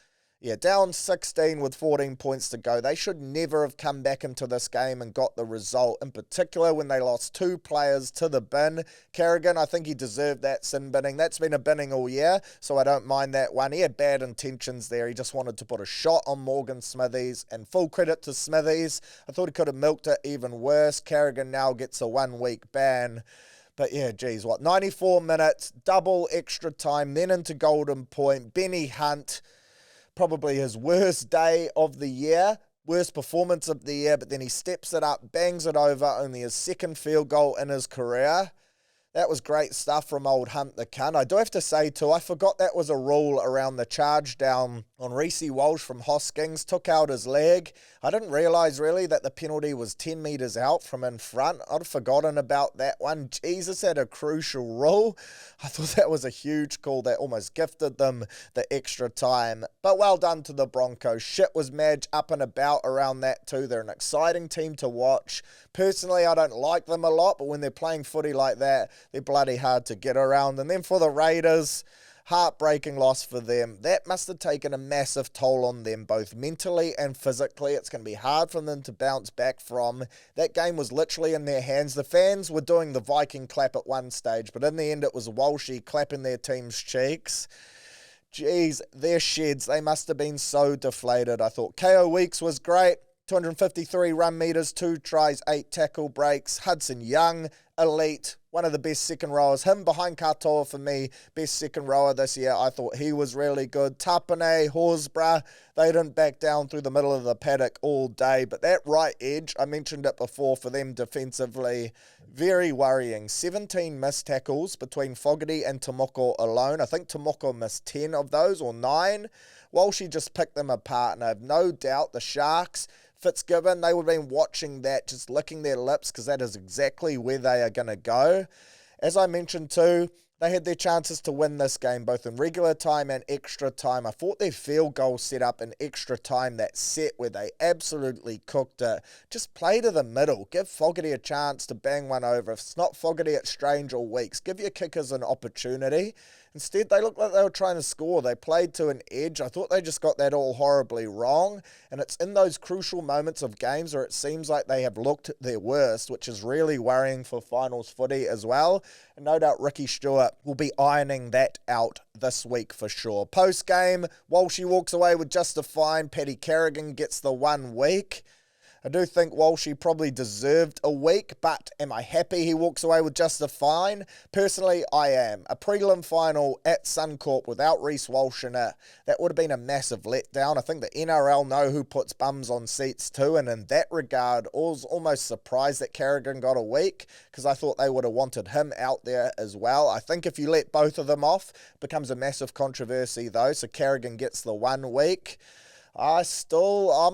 Speaker 3: Yeah, down 16 with 14 points to go. They should never have come back into this game and got the result, in particular when they lost 2 players to the bin. Carrigan, I think he deserved that sin binning. That's been a binning all year, so I don't mind that one. He had bad intentions there. He just wanted to put a shot on Morgan Smithies, and full credit to Smithies. I thought he could have milked it even worse. Carrigan now gets a 1-week ban. But yeah, geez, 94 minutes, double extra time, then into Golden Point. Benny Hunt, probably his worst day of the year, worst performance of the year, but then he steps it up, bangs it over, only his second field goal in his career. That was great stuff from old Hunt the Cunt. I do have to say too, I forgot that was a rule around the charge down on Reece Walsh from Hoskins. Took out his leg. I didn't realise really that the penalty was 10 metres out from in front. I'd forgotten about that one. Jesus, had a crucial rule. I thought that was a huge call that almost gifted them the extra time. But well done to the Broncos. Shit was Madge up and about around that too. They're an exciting team to watch. Personally, I don't like them a lot, but when they're playing footy like that, they're bloody hard to get around. And then for the Raiders, heartbreaking loss for them. That must have taken a massive toll on them, both mentally and physically. It's going to be hard for them to bounce back from. That game was literally in their hands. The fans were doing the Viking clap at one stage, but in the end it was Walshy clapping their team's cheeks. Jeez, their sheds, they must have been so deflated. I thought KO Weeks was great. 253 run meters, 2 tries, 8 tackle breaks. Hudson Young, elite, one of the best second rowers. Him behind Katoa for me, best second rower this year. I thought he was really good. Tapane, Horsburgh, they didn't back down through the middle of the paddock all day. But that right edge, I mentioned it before, for them defensively, very worrying. 17 missed tackles between Fogarty and Tomoko alone. I think Tomoko missed 10 of those, or 9. Walshy just picked them apart, and I have no doubt the Sharks, Fitzgibbon, they would have been watching that, just licking their lips, because that is exactly where they are going to go. As I mentioned too, they had their chances to win this game, both in regular time and extra time. I thought their field goal set up in extra time, that set where they absolutely cooked it. Just play to the middle. Give Fogarty a chance to bang one over. If it's not Fogarty, it's Strange or Weeks. Give your kickers an opportunity. Instead, they looked like they were trying to score. They played to an edge. I thought they just got that all horribly wrong. And it's in those crucial moments of games where it seems like they have looked their worst, which is really worrying for finals footy as well. And no doubt Ricky Stewart will be ironing that out this week for sure. Post-game, Walshy walks away with just a fine. Paddy Carrigan gets the 1 week. I do think Walshy probably deserved a week, but am I happy he walks away with just a fine? Personally, I am. A prelim final at Suncorp without Reece Walsh in it, that would have been a massive letdown. I think the NRL know who puts bums on seats too, and in that regard, I was almost surprised that Carrigan got a week, because I thought they would have wanted him out there as well. I think if you let both of them off, it becomes a massive controversy though, so Carrigan gets the 1 week. I'm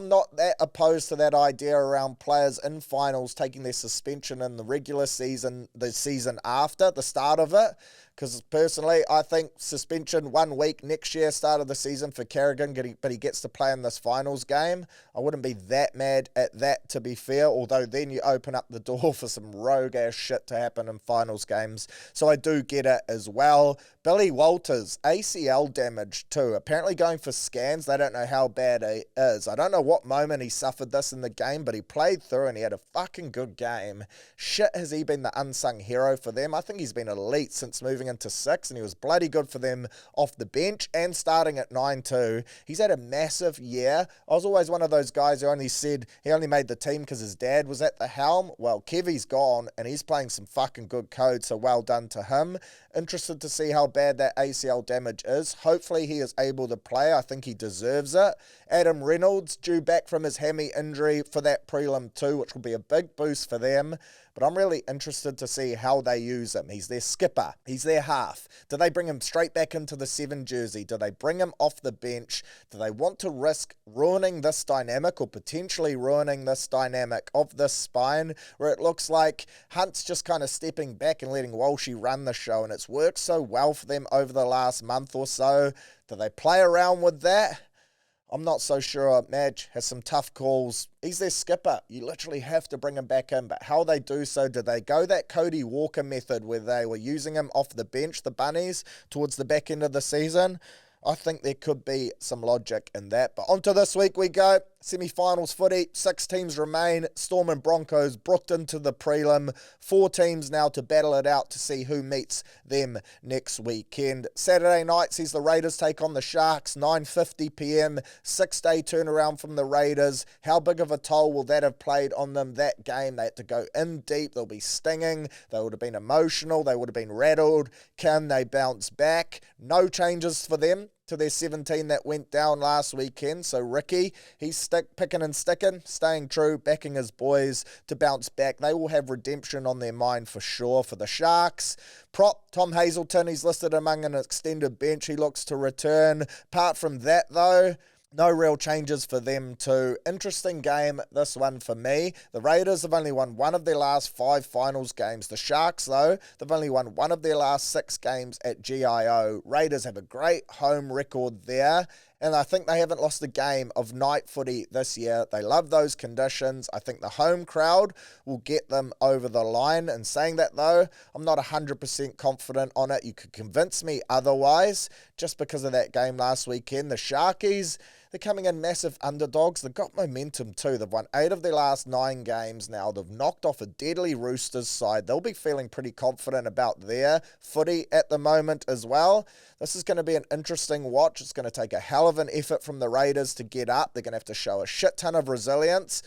Speaker 3: not that opposed to that idea around players in finals taking their suspension in the regular season, the season after, the start of it. Because personally, I think suspension 1 week next year, start of the season for Carrigan, but he gets to play in this finals game. I wouldn't be that mad at that, to be fair, although then you open up the door for some rogue-ass shit to happen in finals games. So I do get it as well. Billy Walters, ACL damage too. Apparently going for scans. They don't know how bad it is. I don't know what moment he suffered this in the game, but he played through and he had a fucking good game. Shit, has he been the unsung hero for them? I think he's been elite since moving into 6, and he was bloody good for them off the bench and starting at 9 too. He's had a massive year. I was always one of those guys who only said he only made the team because his dad was at the helm. Well, Kevy's gone and he's playing some fucking good code, so well done to him. Interested to see how bad that ACL damage is. Hopefully he is able to play. I think he deserves it. Adam Reynolds due back from his hammy injury for that prelim too, which will be a big boost for them. But I'm really interested to see how they use him. He's their skipper. He's their half. Do they bring him straight back into the 7 jersey? Do they bring him off the bench? Do they want to risk ruining this dynamic, or potentially ruining this dynamic of this spine, where it looks like Hunt's just kind of stepping back and letting Walshy run the show, and it's worked so well for them over the last month or so? Do they play around with that? I'm not so sure. Madge has some tough calls. He's their skipper. You literally have to bring him back in. But how they do so, do they go that Cody Walker method where they were using him off the bench, the Bunnies, towards the back end of the season? I think there could be some logic in that. But on to this week we go. Semi-finals footy, 6 teams remain. Storm and Broncos booked into the prelim. 4 teams now to battle it out to see who meets them next weekend. Saturday night sees the Raiders take on the Sharks, 9:50 p.m. 6-day turnaround from the Raiders. How big of a toll will that have played on them, that game? They had to go in deep. They'll be stinging. They would have been emotional. They would have been rattled. Can they bounce back? No changes for them. to their 17 that went down last weekend. So Ricky, he's picking and sticking, staying true, backing his boys to bounce back. They will have redemption on their mind for sure. For the Sharks, prop, Tom Hazelton, he's listed among an extended bench. He looks to return. Apart from that, though, no real changes for them too. Interesting game, this one for me. The Raiders have only won one of their last 5 finals games. The Sharks, though, they've only won one of their last 6 games at GIO. Raiders have a great home record there, and I think they haven't lost a game of night footy this year. They love those conditions. I think the home crowd will get them over the line. And saying that, though, I'm not 100% confident on it. You could convince me otherwise just because of that game last weekend. The Sharkies, they're coming in massive underdogs. They've got momentum too. They've won 8 of their last 9 games now. They've knocked off a deadly Roosters side. They'll be feeling pretty confident about their footy at the moment as well. This is going to be an interesting watch. It's going to take a hell of an effort from the Raiders to get up. They're going to have to show a shit ton of resilience.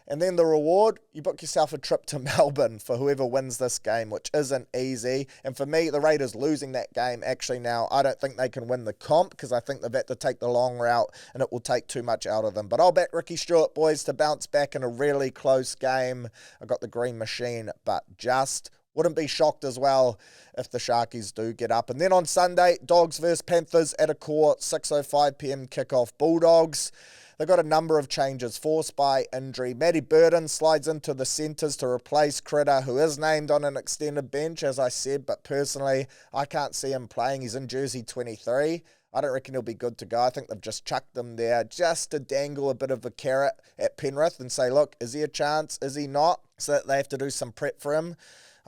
Speaker 3: And then the reward, you book yourself a trip to Melbourne for whoever wins this game, which isn't easy. And for me, the Raiders losing that game, actually now, I don't think they can win the comp because I think they've had to take the long route and it will take too much out of them. But I'll back Ricky Stewart, boys, to bounce back in a really close game. I got the green machine, but just wouldn't be shocked as well if the Sharkies do get up. And then on Sunday, Dogs versus Panthers at a core, 6:05 p.m. kickoff. Bulldogs, they've got a number of changes forced by injury. Matty Burton slides into the centres to replace Critter, who is named on an extended bench, as I said, but personally, I can't see him playing. He's in jersey 23. I don't reckon he'll be good to go. I think they've just chucked him there just to dangle a bit of a carrot at Penrith and say, look, is he a chance? Is he not? So that they have to do some prep for him.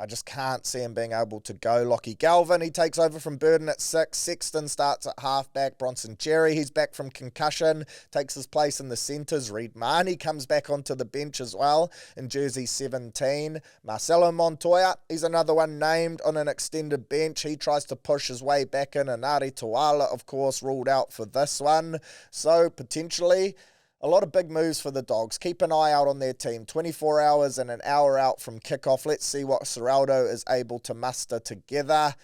Speaker 3: I just can't see him being able to go. Lockie Galvin, he takes over from Burden at 6. Sexton starts at halfback. Bronson Cherry, he's back from concussion, takes his place in the centres. Reid Marnie comes back onto the bench as well in jersey 17. Marcelo Montoya, he's another one named on an extended bench. He tries to push his way back in. And Ari Tuala, of course, ruled out for this one. So potentially a lot of big moves for the Dogs. Keep an eye out on their team. 24 hours and an hour out from kickoff. Let's see what Seraldo is able to muster together.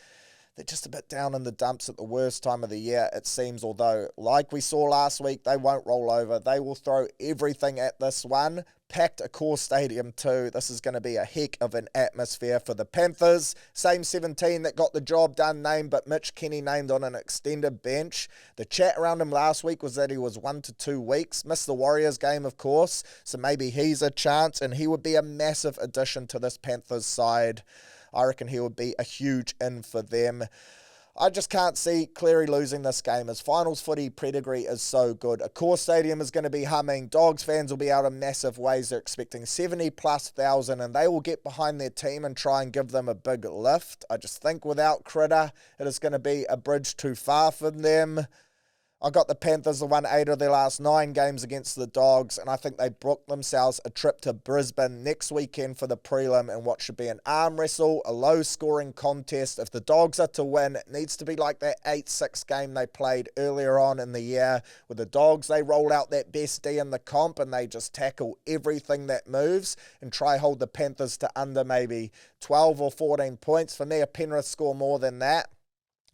Speaker 3: They're just a bit down in the dumps at the worst time of the year, it seems, although, like we saw last week, they won't roll over. They will throw everything at this one. Packed a core stadium too. This is going to be a heck of an atmosphere for the Panthers. Same 17 that got the job done named, but Mitch Kenny named on an extended bench. The chat around him last week was that he was 1 to 2 weeks. Missed the Warriors game, of course, so maybe he's a chance, and he would be a massive addition to this Panthers side. I reckon he would be a huge in for them. I just can't see Cleary losing this game. His finals footy pedigree is so good. A core stadium is going to be humming. Dogs fans will be out in massive ways. They're expecting 70,000+, and they will get behind their team and try and give them a big lift. I just think without Critter, it is going to be a bridge too far for them. I got the Panthers have won 8 of their last 9 games against the Dogs, and I think they booked themselves a trip to Brisbane next weekend for the prelim in what should be an arm wrestle, a low-scoring contest. If the Dogs are to win, it needs to be like that 8-6 game they played earlier on in the year. With the Dogs, they roll out that best D in the comp, and they just tackle everything that moves and try hold the Panthers to under maybe 12 or 14 points. For me, if Penrith score more than that,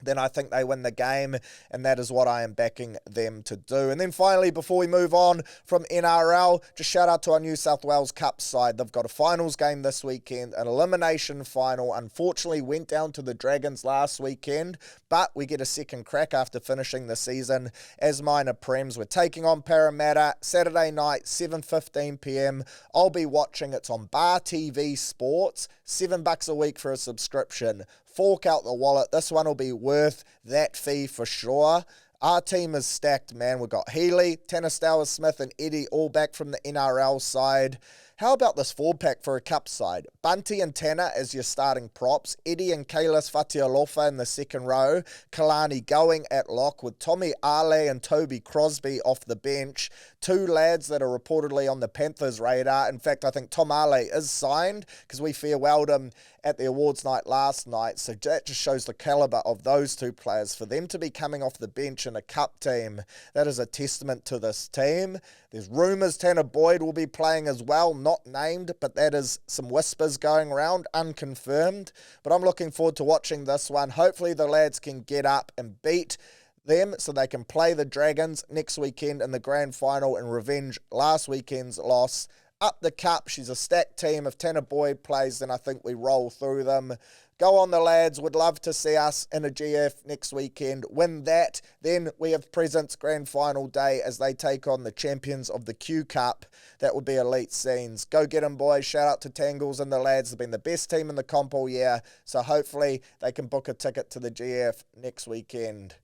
Speaker 3: then I think they win the game, and that is what I am backing them to do. And then finally, before we move on from NRL, just shout out to our New South Wales Cup side. They've got a finals game this weekend, an elimination final. Unfortunately, went down to the Dragons last weekend, but we get a second crack after finishing the season as minor prems. We're taking on Parramatta Saturday night, 7:15 p.m. I'll be watching. It's on Bar TV Sports, $7 a week for a subscription. Fork out the wallet. This one will be worth that fee for sure. Our team is stacked, man. We've got Healy, Tanner Stowers-Smith, and Eddie all back from the NRL side. How about this 4-pack for a cup side? Bunty and Tanner as your starting props. Eddie and Kalis Fatialofa in the second row. Kalani going at lock with Tommy Ale and Toby Crosby off the bench. 2 lads that are reportedly on the Panthers radar. In fact, I think Tom Ale is signed because we farewelled him at the awards night last night. So that just shows the calibre of those 2 players. For them to be coming off the bench in a cup team, that is a testament to this team. There's rumours Tanner Boyd will be playing as well, not named, but that is some whispers going around, unconfirmed. But I'm looking forward to watching this one. Hopefully the lads can get up and beat them so they can play the Dragons next weekend in the grand final and revenge last weekend's loss. Up the cup, she's a stacked team. If Tanner Boyd plays, then I think we roll through them. Go on the lads, would love to see us in a GF next weekend. Win that, then we have Presents grand final day as they take on the champions of the Q Cup. That would be elite scenes. Go get them, boys. Shout out to Tangles and the lads. They've been the best team in the comp all year, so hopefully they can book a ticket to the GF next weekend.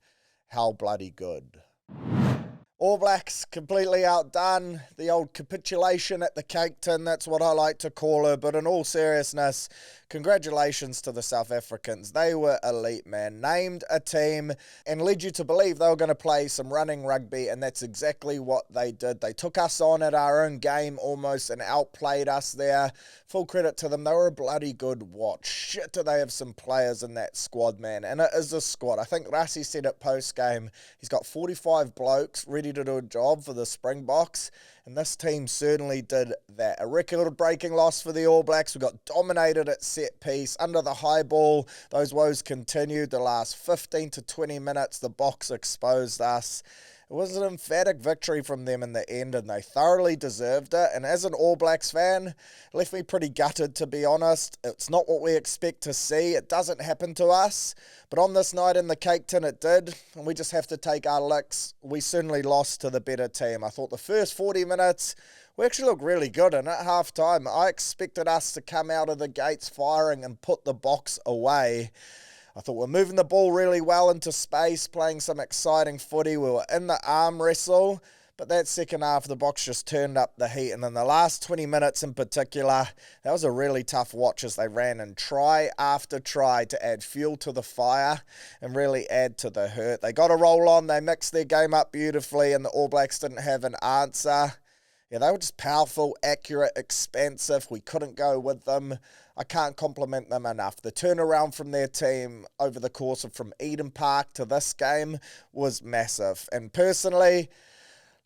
Speaker 3: How bloody good. All Blacks completely outdone. The old capitulation at the cake tin, that's what I like to call her. But in all seriousness, congratulations to the South Africans. They were elite, man. Named a team and led you to believe they were going to play some running rugby, and that's exactly what they did. They took us on at our own game almost and outplayed us there. Full credit to them. They were a bloody good watch. Shit, do they have some players in that squad, man. And it is a squad. I think Rassi said it post-game. He's got 45 blokes ready to do a job for the Springboks, and this team certainly did that. A record-breaking loss for the All Blacks. We got dominated at set piece. Under the high ball, those woes continued. The last 15 to 20 minutes, the Boks exposed us. It was an emphatic victory from them in the end, and they thoroughly deserved it. And as an All Blacks fan, it left me pretty gutted, to be honest. It's not what we expect to see. It doesn't happen to us. But on this night in the cake tin, it did. And we just have to take our licks. We certainly lost to the better team. I thought the first 40 minutes, we actually looked really good. And at halftime, I expected us to come out of the gates firing and put the Boks away. I thought we were moving the ball really well into space, playing some exciting footy. We were in the arm wrestle, but that second half, the Boks just turned up the heat. And then the last 20 minutes in particular, that was a really tough watch as they ran and try after try to add fuel to the fire and really add to the hurt. They got a roll on, they mixed their game up beautifully, and the All Blacks didn't have an answer. Yeah, they were just powerful, accurate, expansive. We couldn't go with them. I can't compliment them enough. The turnaround from their team over the course of from Eden Park to this game was massive. And personally,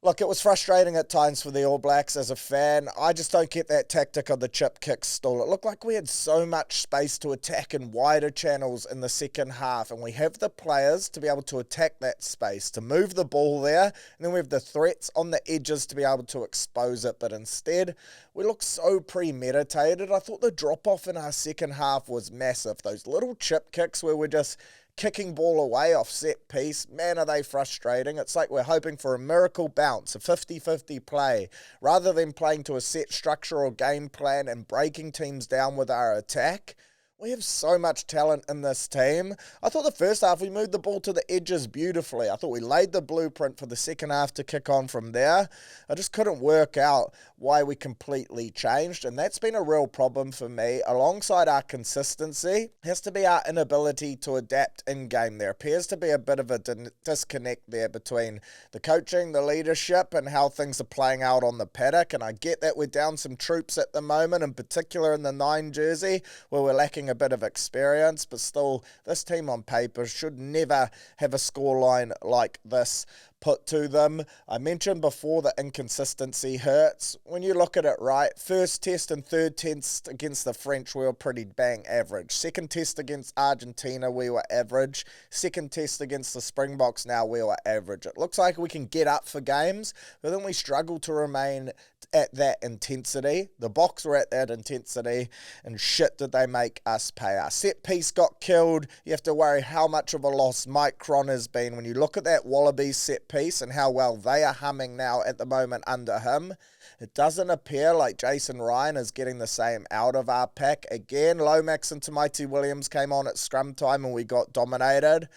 Speaker 3: look, it was frustrating at times for the All Blacks as a fan. I just don't get that tactic of the chip kick stall. It looked like we had so much space to attack in wider channels in the second half, and we have the players to be able to attack that space, to move the ball there, and then we have the threats on the edges to be able to expose it. But instead, we look so premeditated. I thought the drop-off in our second half was massive. Those little chip kicks where we're just kicking ball away off set piece, man, are they frustrating. It's like we're hoping for a miracle bounce, a 50-50 play, rather than playing to a set structure or game plan and breaking teams down with our attack. We have so much talent in this team. I thought the first half we moved the ball to the edges beautifully. I thought we laid the blueprint for the second half to kick on from there. I just couldn't work out why we completely changed, and that's been a real problem for me. Alongside our consistency has to be our inability to adapt in-game. There appears to be a bit of a disconnect there between the coaching, the leadership, and how things are playing out on the paddock, and I get that we're down some troops at the moment, in particular in the 9 jersey, where we're lacking a bit of experience, but still, this team on paper should never have a scoreline like this put to them. I mentioned before that inconsistency hurts. When you look at it right, first test and third test against the French, we were pretty bang average. Second test against Argentina, we were average. Second test against the Springboks, now we were average. It looks like we can get up for games, but then we struggle to remain at that intensity. The Boks were at that intensity, and shit did they make us pay. Our set piece got killed. You have to worry how much of a loss Mike Cron has been. When you look at that Wallabies set piece and how well they are humming now at the moment under him, it doesn't appear like Jason Ryan is getting the same out of our pack. Again, Lomax and Tamaiti Williams came on at scrum time and we got dominated.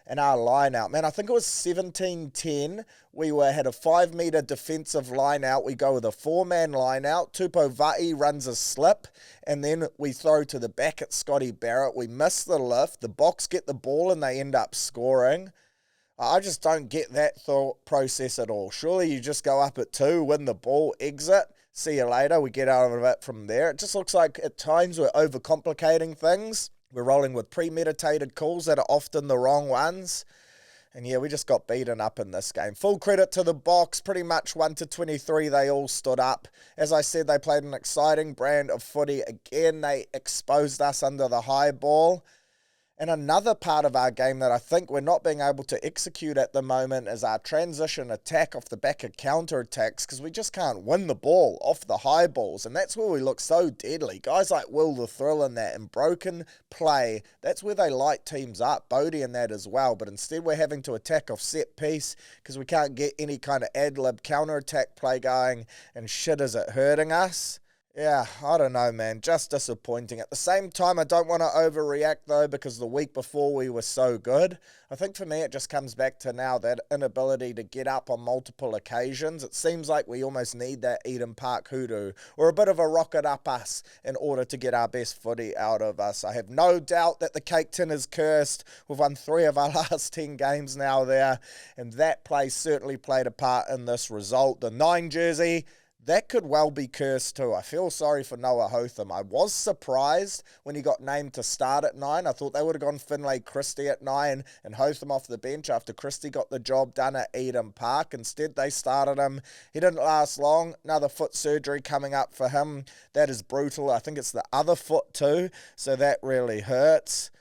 Speaker 3: And our line out, man, I think it was 17-10. We had a 5-metre defensive line out. We go with a 4-man line out. Tupou Va'i runs a slip, and then we throw to the back at Scotty Barrett. We miss the lift. The Boks get the ball, and they end up scoring. I just don't get that thought process at all. Surely you just go up at 2, win the ball, exit. See you later. We get out of it from there. It just looks like at times we're overcomplicating things. We're rolling with premeditated calls that are often the wrong ones. And yeah, we just got beaten up in this game. Full credit to the Boks. Pretty much 1 to 23, they all stood up. As I said, they played an exciting brand of footy. Again, they exposed us under the high ball. And another part of our game that I think we're not being able to execute at the moment is our transition attack off the back of counter-attacks, because we just can't win the ball off the high balls, and that's where we look so deadly. Guys like Will the Thrill in that, and broken play, that's where they light teams up, Bodie in that as well, but instead we're having to attack off set piece because we can't get any kind of ad-lib counter-attack play going, and shit, is it hurting us? Yeah, I don't know, man. Just disappointing. At the same time, I don't want to overreact, though, because the week before we were so good. I think for me, it just comes back to now that inability to get up on multiple occasions. It seems like we almost need that Eden Park hoodoo or a bit of a rocket up us in order to get our best footy out of us. I have no doubt that the cake tin is cursed. We've won 3 of our last 10 games now there, and that play certainly played a part in this result. The 9 jersey, that could well be cursed too. I feel sorry for Noah Hotham. I was surprised when he got named to start at 9. I thought they would have gone Finlay Christie at 9 and Hotham off the bench after Christie got the job done at Eden Park. Instead, they started him. He didn't last long. Another foot surgery coming up for him. That is brutal. I think it's the other foot too, so that really hurts.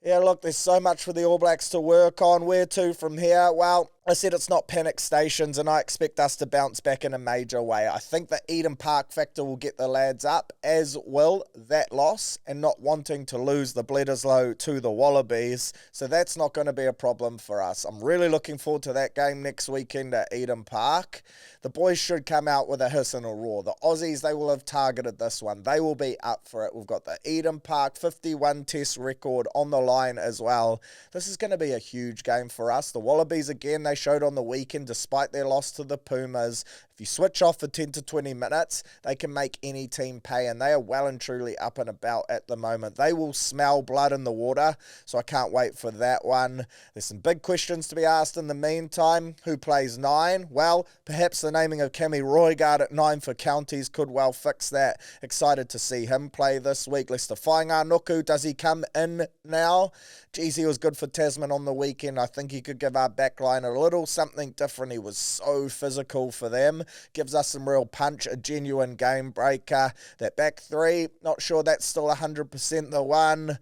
Speaker 3: Yeah, look, there's so much for the All Blacks to work on. Where to from here? Well, I said it's not panic stations, and I expect us to bounce back in a major way. I think the Eden Park factor will get the lads up, as will that loss, and not wanting to lose the Bledisloe to the Wallabies. So that's not going to be a problem for us. I'm really looking forward to that game next weekend at Eden Park. The boys should come out with a hiss and a roar. The Aussies, they will have targeted this one. They will be up for it. We've got the Eden Park 51 test record on the line as well. This is going to be a huge game for us. The Wallabies, again, they showed on the weekend, despite their loss to the Pumas, if you switch off for 10 to 20 minutes, they can make any team pay, and they are well and truly up and about at the moment. They will smell blood in the water, so I can't wait for that one. There's some big questions to be asked in the meantime. Who plays 9? Well, perhaps the naming of Cammy Roigard at 9 for counties could well fix that. Excited to see him play this week. Lester Whainga-Nuku, does he come in now? Geez, he was good for Tasman on the weekend. I think he could give our backline a little something different. He was so physical for them. Gives us some real punch, a genuine game breaker. That back 3, not sure that's still 100% the one.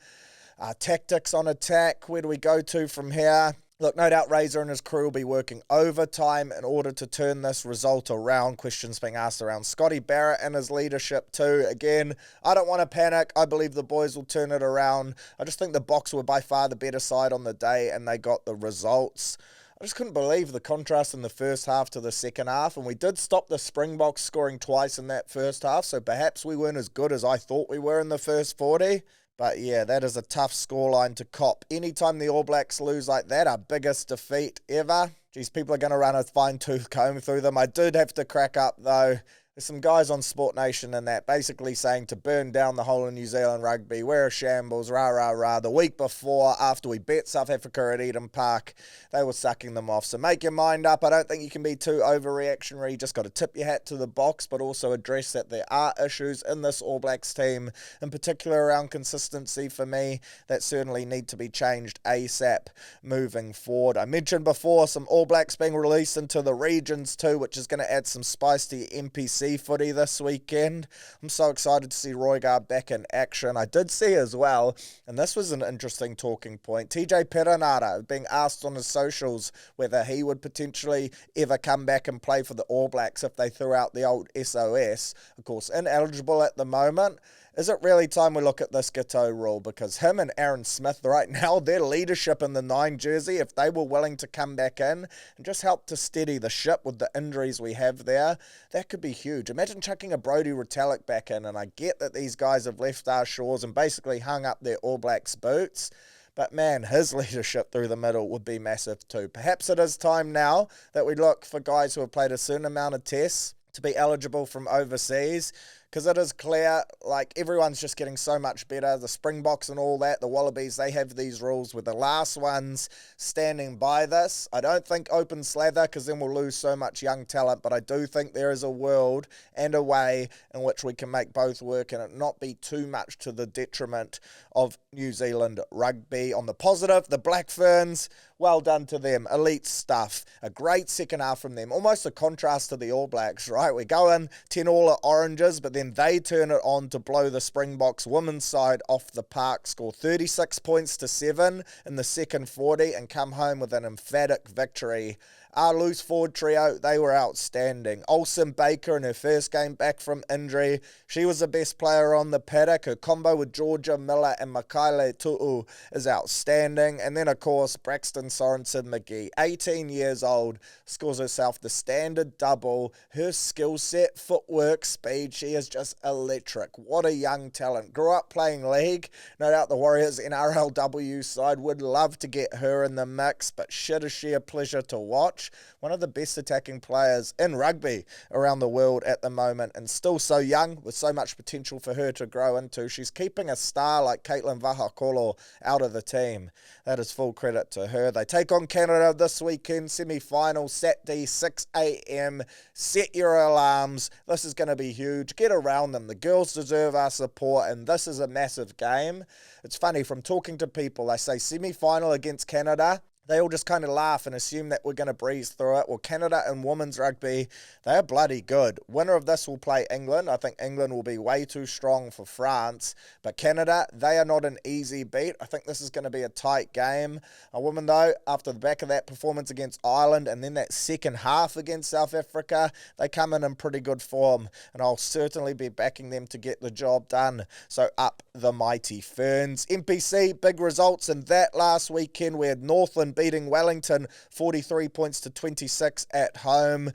Speaker 3: Tactics on attack, where do we go to from here? Look, no doubt Razor and his crew will be working overtime in order to turn this result around. Questions being asked around Scotty Barrett and his leadership too. Again, I don't want to panic. I believe the boys will turn it around. I just think the Boks were by far the better side on the day, and they got the results. I just couldn't believe the contrast in the first half to the second half, and we did stop the Springboks scoring twice in that first half, so perhaps we weren't as good as I thought we were in the first 40. But yeah, that is a tough scoreline to cop. Anytime the All Blacks lose like that, our biggest defeat ever. Geez, people are going to run a fine-tooth comb through them. I did have to crack up, though. There's some guys on Sport Nation and that basically saying to burn down the whole of New Zealand rugby. We're a shambles, rah, rah, rah. The week before, after we bet South Africa at Eden Park, they were sucking them off. So make your mind up. I don't think you can be too overreactionary. You just got to tip your hat to the Boks, but also address that there are issues in this All Blacks team, in particular around consistency for me, that certainly need to be changed ASAP moving forward. I mentioned before some All Blacks being released into the regions too, which is going to add some spice to your NPC footy this weekend. I'm so excited to see Roigard back in action. I did see as well, and this was an interesting talking point, TJ Perenara being asked on his socials whether he would potentially ever come back and play for the All Blacks if they threw out the old SOS. Of course, ineligible at the moment. Is it really time we look at this Giteau rule? Because him and Aaron Smith right now, their leadership in the 9 jersey, if they were willing to come back in and just help to steady the ship with the injuries we have there, that could be huge. Imagine chucking a Brodie Retallick back in, and I get that these guys have left our shores and basically hung up their All Blacks boots, but man, his leadership through the middle would be massive too. Perhaps it is time now that we look for guys who have played a certain amount of tests to be eligible from overseas, because it is clear, like, everyone's just getting so much better. The Springboks and all that, the Wallabies, they have these rules. We're the last ones standing by this. I don't think open slather, because then we'll lose so much young talent, but I do think there is a world and a way in which we can make both work and it not be too much to the detriment of New Zealand rugby. On the positive, the Black Ferns, well done to them. Elite stuff. A great second half from them. Almost a contrast to the All Blacks, right? We go in 10-all at Oranges, but then they turn it on to blow the Springboks women's side off the park, score 36 points to 7 in the second 40 and come home with an emphatic victory. Our loose forward trio, they were outstanding. Olsen Baker in her first game back from injury. She was the best player on the paddock. Her combo with Georgia Miller and Makaile Tu'u is outstanding. And then, of course, Braxton Sorensen McGee, 18 years old, scores herself the standard double. Her skill set, footwork, speed, she is just electric. What a young talent. Grew up playing league. No doubt the Warriors NRLW side would love to get her in the mix, but shit is she a pleasure to watch. One of the best attacking players in rugby around the world at the moment, and still so young with so much potential for her to grow into. She's keeping a star like Caitlin Vahakolo out of the team. That is full credit to her. They take on Canada this weekend, semi-final, Saturday, 6 a.m. Set your alarms. This is going to be huge. Get around them. The girls deserve our support, and this is a massive game. It's funny, from talking to people, they say semi-final against Canada, they all just kind of laugh and assume that we're going to breeze through it. Well, Canada in women's rugby, they are bloody good. Winner of this will play England. I think England will be way too strong for France. But Canada, they are not an easy beat. I think this is going to be a tight game. A woman, though, after the back of that performance against Ireland and then that second half against South Africa, they come in pretty good form. And I'll certainly be backing them to get the job done. So up the mighty Ferns. NPC, big results in that last weekend. We had Northland beating Wellington 43 points to 26 at home.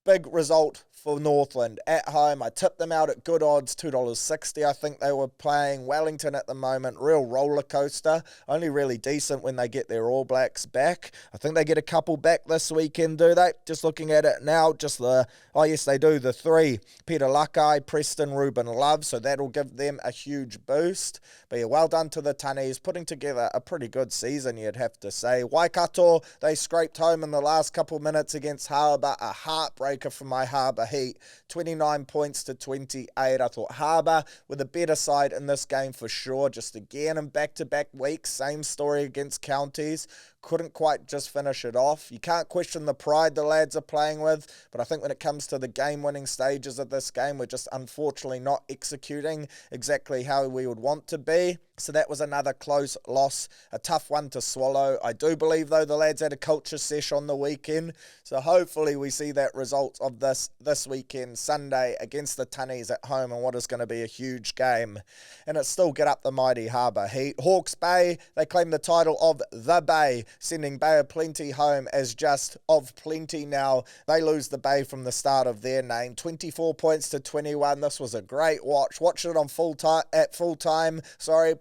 Speaker 3: Big result for Northland at home. I tipped them out at good odds, $2.60 I think they were playing. Wellington at the moment, real roller coaster. Only really decent when they get their All Blacks back. I think they get a couple back this weekend, do they? Just looking at it now, oh yes they do, the three. Peter Lakai, Preston, Ruben Love, so that'll give them a huge boost. But yeah, well done to the Tunnies, putting together a pretty good season, you'd have to say. Waikato, they scraped home in the last couple minutes against Harbour, a heartbreaker for my Harbour Heat, 29 points to 28. I thought Harbour were the better side in this game for sure. Just again in back-to-back weeks, same story against Counties. Couldn't quite just finish it off. You can't question the pride the lads are playing with, but I think when it comes to the game-winning stages of this game, we're just unfortunately not executing exactly how we would want to be. So that was another close loss, a tough one to swallow. I do believe, though, the lads had a culture sesh on the weekend, so hopefully we see that result of this weekend, Sunday, against the Tunnies at home in what is going to be a huge game. And it's still get up the mighty Harbour Heat. Hawke's Bay, they claim the title of the Bay, sending Bay of Plenty home as just of plenty now. They lose the Bay from the start of their name, 24 points to 21. This was a great watch. Watched it on full time,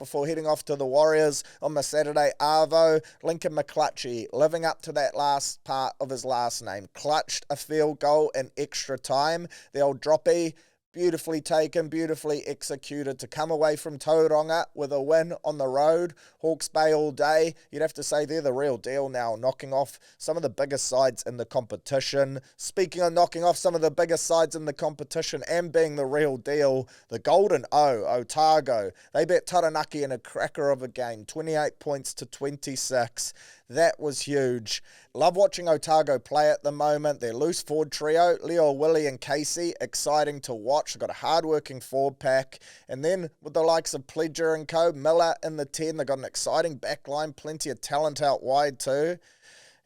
Speaker 3: before heading off to the Warriors on the Saturday Arvo. Lincoln McClutchy, living up to that last part of his last name, clutched a field goal in extra time. The old droppy, beautifully taken, beautifully executed to come away from Tauranga with a win on the road. Hawke's Bay all day. You'd have to say they're the real deal now, knocking off some of the biggest sides in the competition. Speaking of knocking off some of the biggest sides in the competition and being the real deal, the Golden Otago, they bet Taranaki in a cracker of a game, 28 points to 26. That was huge. Love watching Otago play at the moment. Their loose forward trio, Leo, Willie and Casey, exciting to watch. They've got a hard-working forward pack. And then with the likes of Pledger and co, Miller in the 10, they've got an exciting back line, plenty of talent out wide too.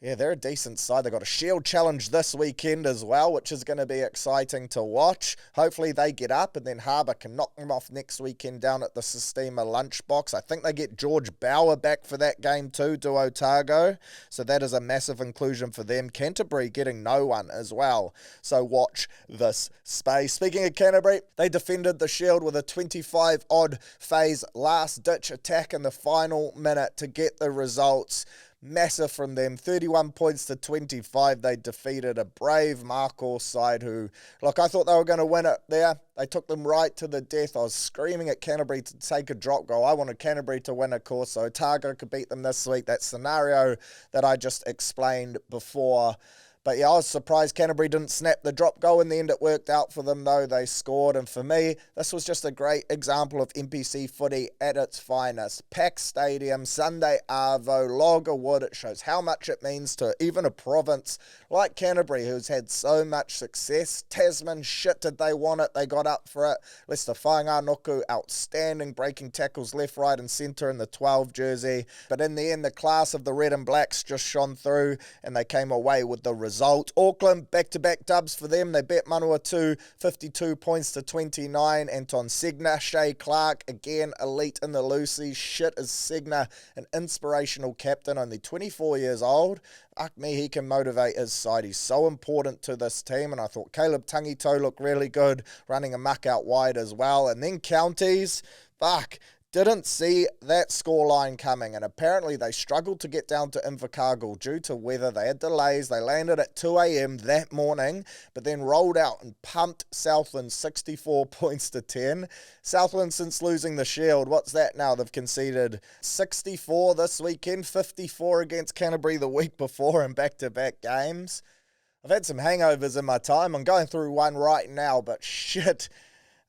Speaker 3: Yeah, they're a decent side. They've got a Shield Challenge this weekend as well, which is going to be exciting to watch. Hopefully they get up and then Harbour can knock them off next weekend down at the Sistema Lunchbox. I think they get George Bauer back for that game too, do Otago. So that is a massive inclusion for them. Canterbury getting no one as well. So watch this space. Speaking of Canterbury, they defended the Shield with a 25-odd phase last-ditch attack in the final minute to get the results. Massive from them, 31 points to 25. They defeated a brave Markhor side who, look, I thought they were going to win it there. They took them right to the death. I was screaming at Canterbury to take a drop goal. I wanted Canterbury to win, of course, so Otago could beat them this week. That scenario that I just explained before. But yeah, I was surprised Canterbury didn't snap the drop goal. In the end, it worked out for them, though. They scored. And for me, this was just a great example of NPC footy at its finest. Packed stadium, Sunday Arvo, log of wood. It shows how much it means to even a province like Canterbury, who's had so much success. Tasman, shit, did they want it? They got up for it. Leicester Whainganuku, outstanding, breaking tackles left, right and centre in the 12 jersey. But in the end, the class of the Red and Blacks just shone through and they came away with the result. Auckland, back-to-back dubs for them. They bet Manawatu 52 points to 29. Anton Segner, Shea Clark, again, elite in the Lucy. Shit, is Segner an inspirational captain, only 24 years old. Fuck me, he can motivate his side. He's so important to this team, and I thought Caleb Tangito looked really good, running a muck out wide as well. And then Counties, fuck, didn't see that scoreline coming, and apparently they struggled to get down to Invercargill due to weather. They had delays. They landed at 2 a.m. that morning, but then rolled out and pumped Southland 64 points to 10. Southland, since losing the Shield, what's that now? They've conceded 64 this weekend, 54 against Canterbury the week before in back-to-back games. I've had some hangovers in my time. I'm going through one right now, but shit,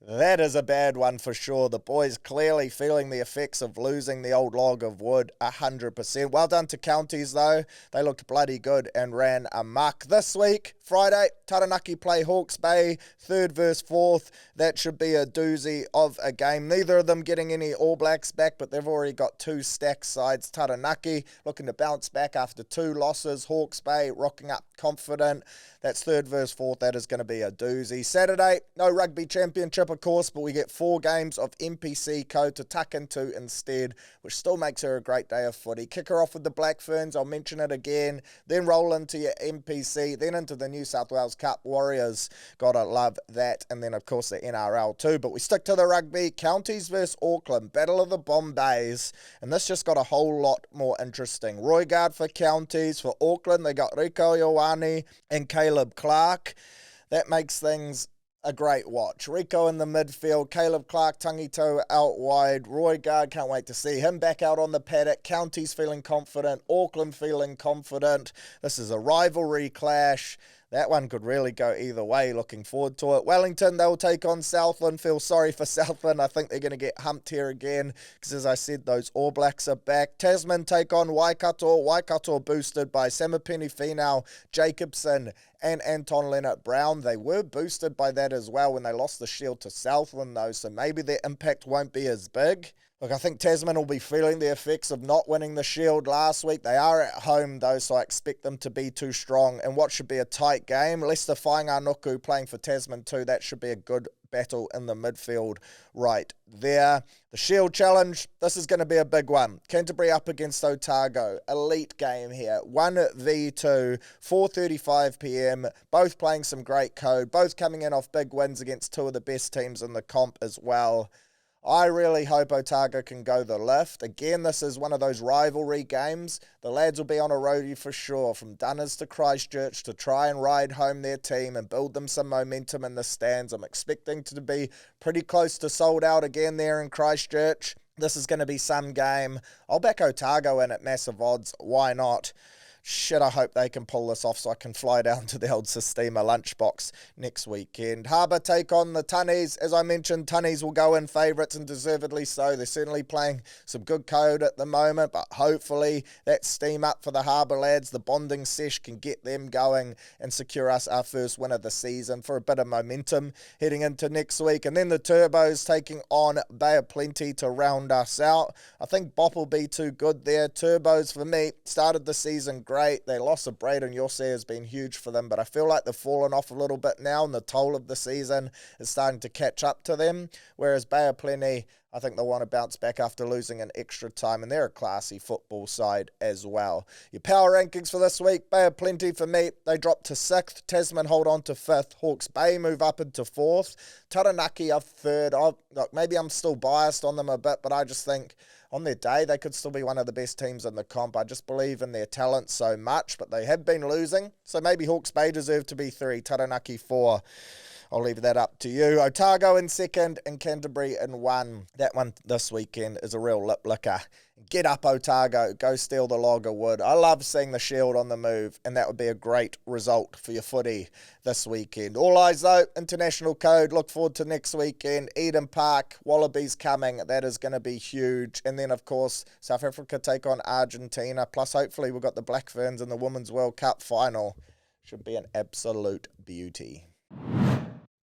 Speaker 3: that is a bad one for sure. The boys clearly feeling the effects of losing the old log of wood 100%. Well done to Counties though. They looked bloody good and ran amok. This week, Friday, Taranaki play Hawke's Bay, 3rd versus 4th. That should be a doozy of a game. Neither of them getting any All Blacks back, but they've already got 2 stacked sides. Taranaki looking to bounce back after 2 losses. Hawke's Bay rocking up confident. That's 3rd versus 4th. That is going to be a doozy. Saturday, no rugby championship, of course, but we get 4 games of NPC code to tuck into instead, which still makes her a great day of footy. Kick her off with the Black Ferns. I'll mention it again. Then roll into your NPC. Then into the New South Wales Cup. Warriors. Gotta love that. And then, of course, the NRL too. But we stick to the rugby. Counties versus Auckland. Battle of the Bombays. And this just got a whole lot more interesting. Roigard for Counties. For Auckland, they got Rico Ioane and Caleb Clark. That makes things a great watch. Rico in the midfield, Caleb Clark, Tangito out wide, Roigard, can't wait to see him back out on the paddock. Counties feeling confident, Auckland feeling confident. This is a rivalry clash. That one could really go either way. Looking forward to it. Wellington, they'll take on Southland. Feel sorry for Southland. I think they're going to get humped here again because, as I said, those All Blacks are back. Tasman take on Waikato. Waikato boosted by Samipeni Finau, Jacobson, and Anton Leonard-Brown. They were boosted by that as well when they lost the Shield to Southland, though, so maybe their impact won't be as big. Look, I think Tasman will be feeling the effects of not winning the Shield last week. They are at home, though, so I expect them to be too strong in what should be a tight game. Leicester Whainganuku playing for Tasman too. That should be a good battle in the midfield right there. The Shield Challenge, this is going to be a big one. Canterbury up against Otago. Elite game here. 1v2, 4:35pm. Both playing some great code. Both coming in off big wins against 2 of the best teams in the comp as well. I really hope Otago can go the lift. Again, this is one of those rivalry games. The lads will be on a roadie for sure, from Dunners to Christchurch, to try and ride home their team and build them some momentum in the stands. I'm expecting to be pretty close to sold out again there in Christchurch. This is going to be some game. I'll back Otago in at massive odds. Why not? Shit, I hope they can pull this off so I can fly down to the old Sistema lunchbox next weekend. Harbour take on the Tunnies. As I mentioned, Tunnies will go in favourites, and deservedly so. They're certainly playing some good code at the moment, but hopefully that steam up for the Harbour lads. The bonding sesh can get them going and secure us our first win of the season for a bit of momentum heading into next week. And then the Turbos taking on Bay of Plenty to round us out. I think Bop will be too good there. Turbos, for me, started the season great. They lost of Braden Yossé has been huge for them, but I feel like they've fallen off a little bit now, and the toll of the season is starting to catch up to them. Whereas Bay of Plenty, I think they'll want to bounce back after losing an extra time, and they're a classy football side as well. Your power rankings for this week: Bay of Plenty for me, they drop to 6th. Tasman hold on to 5th. Hawke's Bay move up into 4th. Taranaki are 3rd. Look, maybe I'm still biased on them a bit, but I just think on their day, they could still be one of the best teams in the comp. I just believe in their talent so much, but they have been losing. So maybe Hawke's Bay deserve to be 3, Taranaki 4. I'll leave that up to you. Otago in second and Canterbury in 1. That one this weekend is a real lip licker. Get up, Otago. Go steal the log of wood. I love seeing the Shield on the move, and that would be a great result for your footy this weekend. All eyes, though, international code. Look forward to next weekend. Eden Park, Wallabies coming. That is going to be huge. And then, of course, South Africa take on Argentina. Plus, hopefully, we've got the Black Ferns in the Women's World Cup final. Should be an absolute beauty.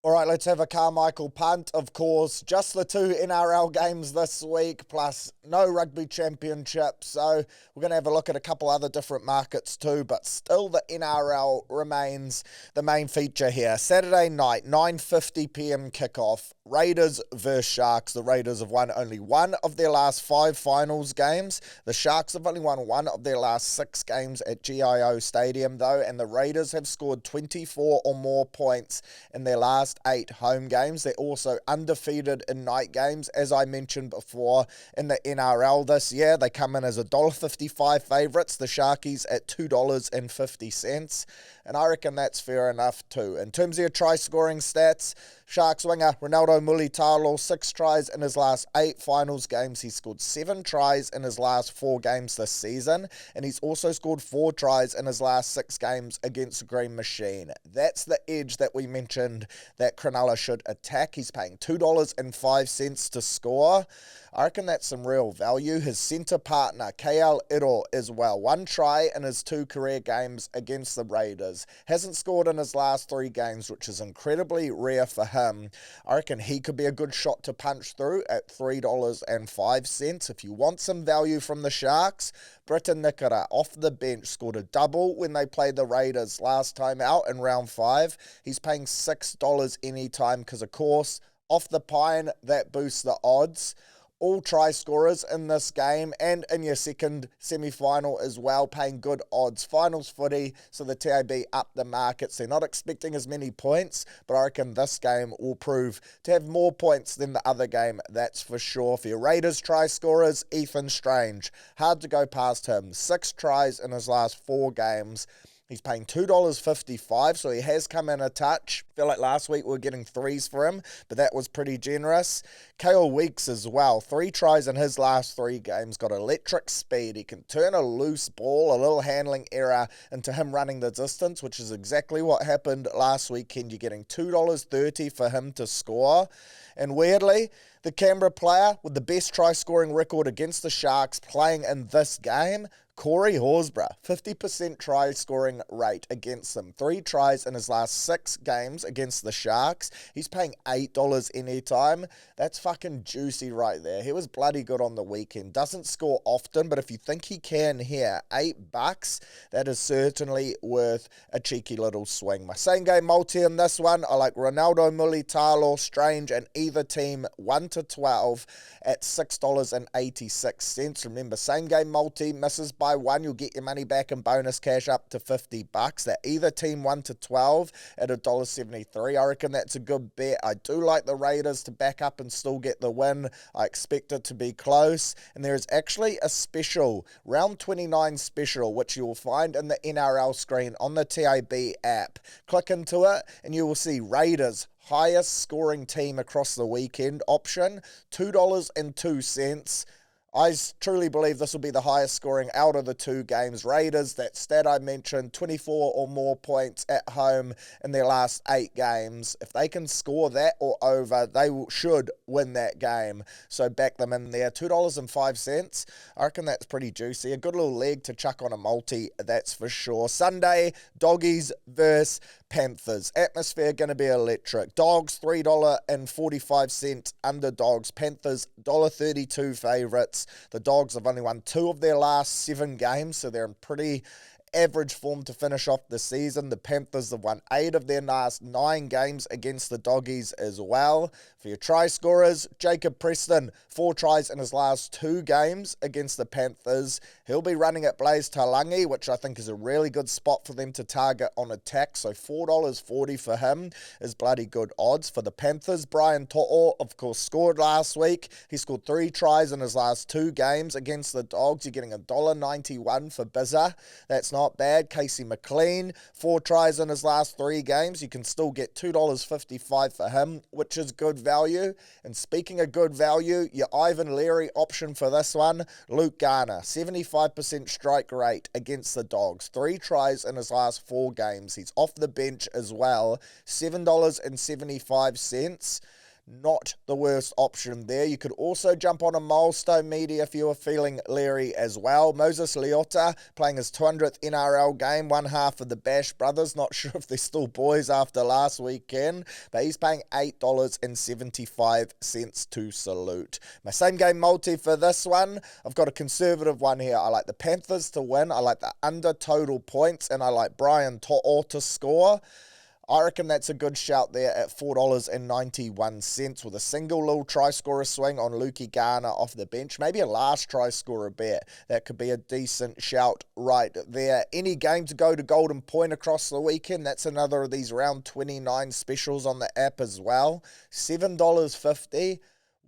Speaker 3: All right, let's have a Carmichael punt, of course. Just the 2 NRL games this week, plus no rugby championship. So we're going to have a look at a couple other different markets too, but still the NRL remains the main feature here. Saturday night, 9:50 p.m. kickoff. Raiders versus Sharks. The Raiders have won only one of their last 5 finals games. The Sharks have only won one of their last 6 games at GIO Stadium, though, and the Raiders have scored 24 or more points in their last 8 home games. They're also undefeated in night games, as I mentioned before, in the NRL this year. They come in as $1.55 favourites, the Sharkies at $2.50, and I reckon that's fair enough too. In terms of your try-scoring stats, Sharks winger Ronaldo Mulitalo, 6 tries in his last 8 finals games. He scored 7 tries in his last 4 games this season, and he's also scored 4 tries in his last 6 games against the Green Machine. That's the edge that we mentioned that Cronulla should attack. He's paying $2.05 to score. I reckon that's some real value. His centre partner, KL Iro, as well. 1 try in his 2 career games against the Raiders. Hasn't scored in his last 3 games, which is incredibly rare for him. I reckon he could be a good shot to punch through at $3.05. If you want some value from the Sharks, Britain Nikora off the bench scored a double when they played the Raiders last time out in round 5. He's paying $6 anytime because, of course, off the pine, that boosts the odds. All try scorers in this game and in your second semi-final as well, paying good odds. Finals footy, so the TAB up the markets. They're not expecting as many points, but I reckon this game will prove to have more points than the other game, that's for sure. For your Raiders try scorers, Ethan Strange. Hard to go past him. 6 tries in his last 4 games. He's paying $2.55, so he has come in a touch. I feel like last week we were getting 3s for him, but that was pretty generous. Kale Weeks as well. 3 tries in his last 3 games. Got electric speed. He can turn a loose ball, a little handling error, into him running the distance, which is exactly what happened last weekend. You're getting $2.30 for him to score. And weirdly, the Canberra player with the best try-scoring record against the Sharks playing in this game, Corey Horsburgh, 50% try-scoring rate against them. 3 tries in his last 6 games against the Sharks. He's paying $8 anytime. That's fucking juicy right there. He was bloody good on the weekend. Doesn't score often, but if you think he can here, $8, that is certainly worth a cheeky little swing. My same-game multi in this one, I like Ronaldo Mulitalo, Strange, and either team 1 to 12 at $6.86. Remember, same-game multi misses by 1, you'll get your money back in bonus cash up to $50. That either team 1 to 12 at $1.73. I reckon that's a good bet. I do like the Raiders to back up and still get the win. I expect it to be close. And there is actually a special, round 29 special, which you will find in the NRL screen on the TAB app. Click into it and you will see Raiders highest scoring team across the weekend option, $2.02. I truly believe this will be the highest scoring out of the 2 games. Raiders, that stat I mentioned, 24 or more points at home in their last 8 games. If they can score that or over, they should win that game. So back them in there. $2.05. I reckon that's pretty juicy. A good little leg to chuck on a multi, that's for sure. Sunday, Doggies versus Panthers. Atmosphere going to be electric. Dogs, $3.45 underdogs. Panthers, $1.32 favourites. The Dogs have only won 2 of their last 7 games, so they're in pretty average form to finish off the season. The Panthers have won 8 of their last 9 games against the Doggies as well. For your try scorers, Jacob Preston, 4 tries in his last 2 games against the Panthers. He'll be running at Blaze Talangi, which I think is a really good spot for them to target on attack. So $4.40 for him is bloody good odds. For the Panthers, Brian To'o, of course, scored last week. He scored 3 tries in his last 2 games against the Dogs. You're getting $1.91 for Bizza. That's not bad. Casey McLean, 4 tries in his last 3 games. You can still get $2.55 for him, which is good value. And speaking of good value, your Ivan Leary option for this one, Luke Garner, 75% strike rate against the Dogs. 3 tries in his last 4 games. He's off the bench as well. $7.75. Not the worst option there. You could also jump on a milestone media if you were feeling Leary as well. Moses Leota playing his 200th NRL game, one half of the Bash brothers. Not sure if they're still boys after last weekend, but he's paying $8.75 to salute. My same game multi for this one, I've got a conservative one here. I like the Panthers to win. I like the under total points, and I like Brian To'o to score. I reckon that's a good shout there at $4.91 with a single little try scorer swing on Lukey Garner off the bench. Maybe a last try scorer bet. That could be a decent shout right there. Any game to go to Golden Point across the weekend, that's another of these round 29 specials on the app as well. $7.50.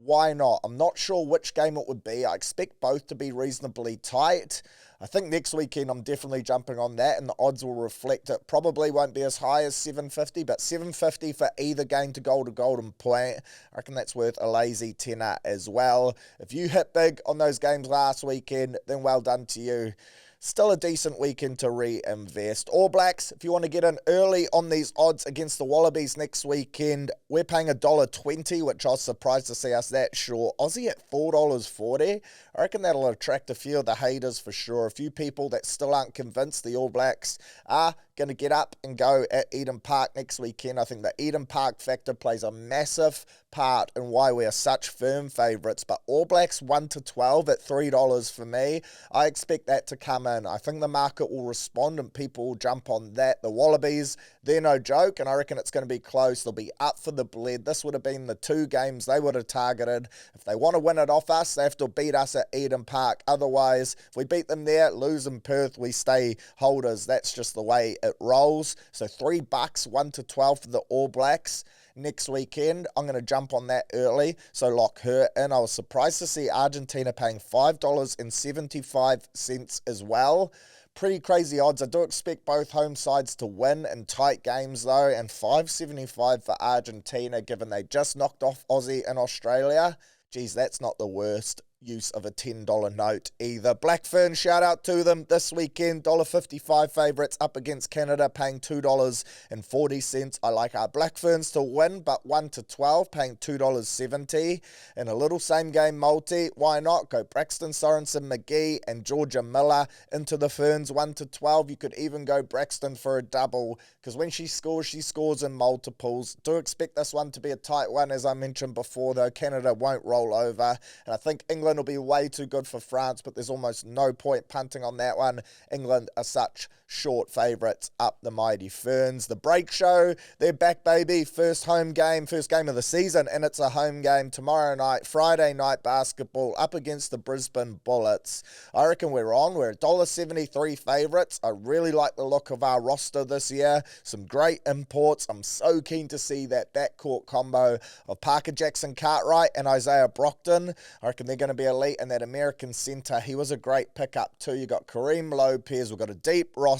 Speaker 3: Why not? I'm not sure which game it would be. I expect both to be reasonably tight. I think next weekend I'm definitely jumping on that, and the odds will reflect it. Probably won't be as high as $7.50, but $7.50 for either game to go to Golden Point. I reckon that's worth a lazy tenner as well. If you hit big on those games last weekend, then well done to you. Still a decent weekend to reinvest. All Blacks, if you want to get in early on these odds against the Wallabies next weekend, we're paying $1.20, which I was surprised to see us that short. Aussie at $4.40. I reckon that'll attract a few of the haters for sure. A few people that still aren't convinced the All Blacks are going to get up and go at Eden Park next weekend. I think the Eden Park factor plays a massive part in why we are such firm favourites. But All Blacks 1-12 at $3 for me. I expect that to come in. I think the market will respond and people will jump on that. The Wallabies, they're no joke, and I reckon it's going to be close. They'll be up for the bled. This would have been the 2 games they would have targeted. If they want to win it off us, they have to beat us at Eden Park. Otherwise, if we beat them there, lose in Perth, we stay holders. That's just the way it rolls. So $3, 1-12 for the All Blacks next weekend. I'm going to jump on that early, so lock her in. I was surprised to see Argentina paying $5.75 as well. Pretty crazy odds. I do expect both home sides to win in tight games though, and $5.75 for Argentina given they just knocked off Aussie and Australia. Geez, that's not the worst use of a $10 note either. Black Ferns, shout out to them this weekend. $1.55 favourites up against Canada, paying $2.40. I like our Black Ferns to win, but 1-12, paying $2.70. And a little same game multi, why not? Go Braxton Sorensen McGee and Georgia Miller into the Ferns 1-12. You could even go Braxton for a double, because when she scores in multiples. Do expect this one to be a tight one, as I mentioned before, though. Canada won't roll over, and I think England will be way too good for France, but there's almost no point punting on that one. England are such short favourites up the mighty Ferns. The break show, they're back, baby. First game of the season, and it's a home game tomorrow night, Friday night basketball up against the Brisbane Bullets. I reckon we're on. We're $1.73 favourites. I really like the look of our roster this year. Some great imports. I'm so keen to see that backcourt combo of Parker Jackson-Cartwright and Isaiah Brockton. I reckon they're going to be elite, and that American centre, he was a great pickup too. You got Kareem Lopez. We've got a deep roster.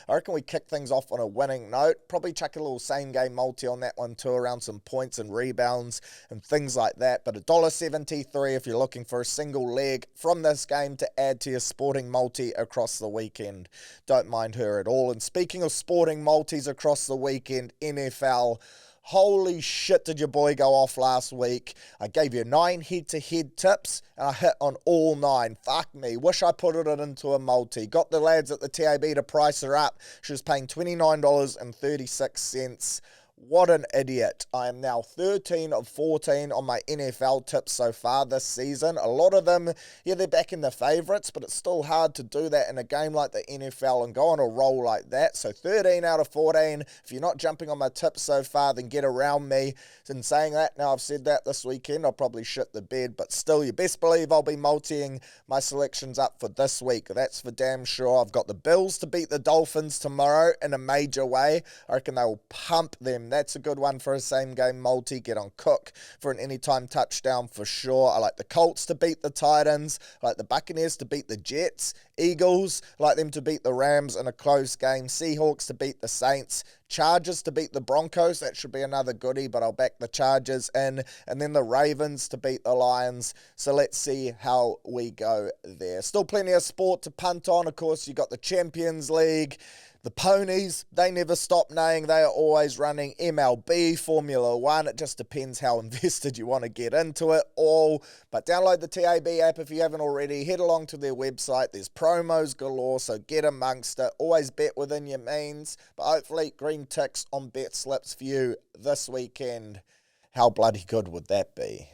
Speaker 3: I reckon we kick things off on a winning note. Probably chuck a little same game multi on that one too, around some points and rebounds and things like that. But $1.73 if you're looking for a single leg from this game to add to your sporting multi across the weekend. Don't mind her at all. And speaking of sporting multis across the weekend, NFL, holy shit, did your boy go off last week. I gave you 9 head-to-head tips, and I hit on all 9. Fuck me. Wish I put it into a multi. Got the lads at the TAB to price her up. She was paying $29.36. What an idiot. I am now 13 of 14 on my NFL tips so far this season. A lot of them, yeah, they're back in the favourites, but it's still hard to do that in a game like the NFL and go on a roll like that. So 13 out of 14. If you're not jumping on my tips so far, then get around me. In saying that, now I've said that this weekend, I'll probably shit the bed, but still, you best believe I'll be multiing my selections up for this week. That's for damn sure. I've got the Bills to beat the Dolphins tomorrow in a major way. I reckon they will pump their weekend. That's a good one for a same-game multi. Get on Cook for an anytime touchdown for sure. I like the Colts to beat the Titans. I like the Buccaneers to beat the Jets. Eagles, I like them to beat the Rams in a close game. Seahawks to beat the Saints. Chargers to beat the Broncos. That should be another goodie, but I'll back the Chargers in. And then the Ravens to beat the Lions. So let's see how we go there. Still plenty of sport to punt on. Of course, you got the Champions League. The Ponies, they never stop neighing. They are always running MLB, Formula One. It just depends how invested you want to get into it all. But download the TAB app if you haven't already. Head along to their website. There's promos galore, so get amongst it. Always bet within your means. But hopefully, green ticks on bet slips for you this weekend. How bloody good would that be?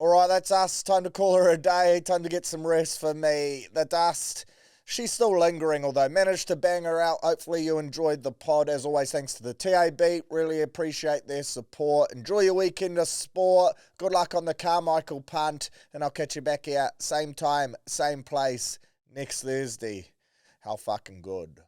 Speaker 3: All right, that's us. Time to call her a day. Time to get some rest for me. The dust, she's still lingering, although managed to bang her out. Hopefully you enjoyed the pod. As always, thanks to the TAB. Really appreciate their support. Enjoy your weekend of sport. Good luck on the Carmichael punt. And I'll catch you back here, same time, same place, next Thursday. How fucking good.